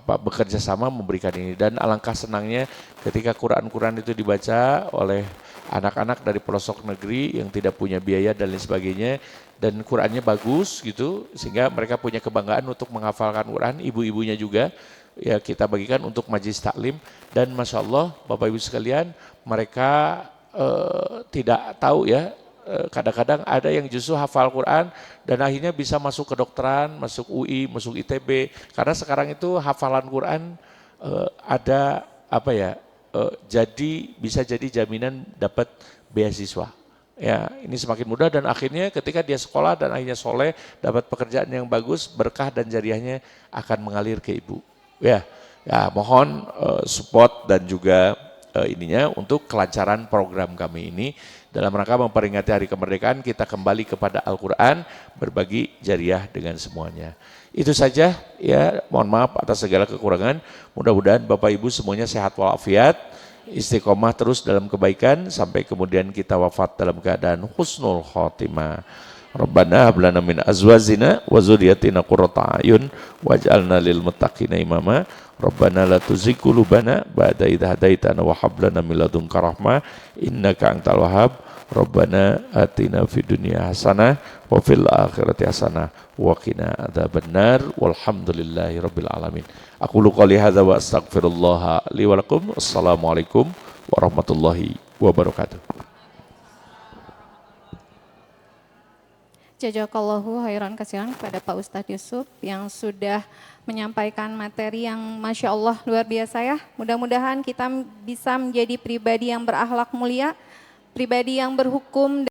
bekerja sama memberikan ini. Dan alangkah senangnya ketika Quran-Quran itu dibaca oleh anak-anak dari pelosok negeri yang tidak punya biaya dan lain sebagainya, dan Qurannya bagus gitu, sehingga mereka punya kebanggaan untuk menghafalkan Quran, ibu-ibunya juga, ya kita bagikan untuk majelis taklim. Dan Masya Allah Bapak Ibu sekalian, mereka tidak tahu ya, kadang-kadang ada yang justru hafal Quran dan akhirnya bisa masuk kedokteran, masuk UI, masuk ITB, karena sekarang itu hafalan Quran ada bisa jadi jaminan dapat beasiswa. Ya, ini semakin mudah dan akhirnya ketika dia sekolah dan akhirnya soleh, dapat pekerjaan yang bagus, berkah dan jariahnya akan mengalir ke ibu. Ya mohon support dan juga ininya untuk kelancaran program kami ini dalam rangka memperingati Hari Kemerdekaan. Kita kembali kepada Al-Quran, berbagi jariah dengan semuanya. Itu saja ya, mohon maaf atas segala kekurangan. Mudah-mudahan Bapak Ibu semuanya sehat walafiat, istiqomah terus dalam kebaikan sampai kemudian kita wafat dalam keadaan husnul khotimah. Rabbana hab lana min azwajina wa dzurriyyatina qurrata a'yun waj'alna lil muttaqina imama. Rabbana la tuzigh qulubana ba'da idh hadaitana wa hab lana min ladunka rahmah innaka antal wahhab. Rabbana atina fid dunya hasanah wa fil akhirati hasanah wa qina adzabannar walhamdulillahi rabbil alamin. Aqulu qouli hadza wa astaghfirullah li wa lakum. Assalamualaikum warahmatullahi wabarakatuh.
Jazakallahu khairan kasihan kepada Pak Ustadz Yusuf yang sudah menyampaikan materi yang Masya Allah luar biasa ya. Mudah-mudahan kita bisa menjadi pribadi yang berakhlak mulia, pribadi yang berhukum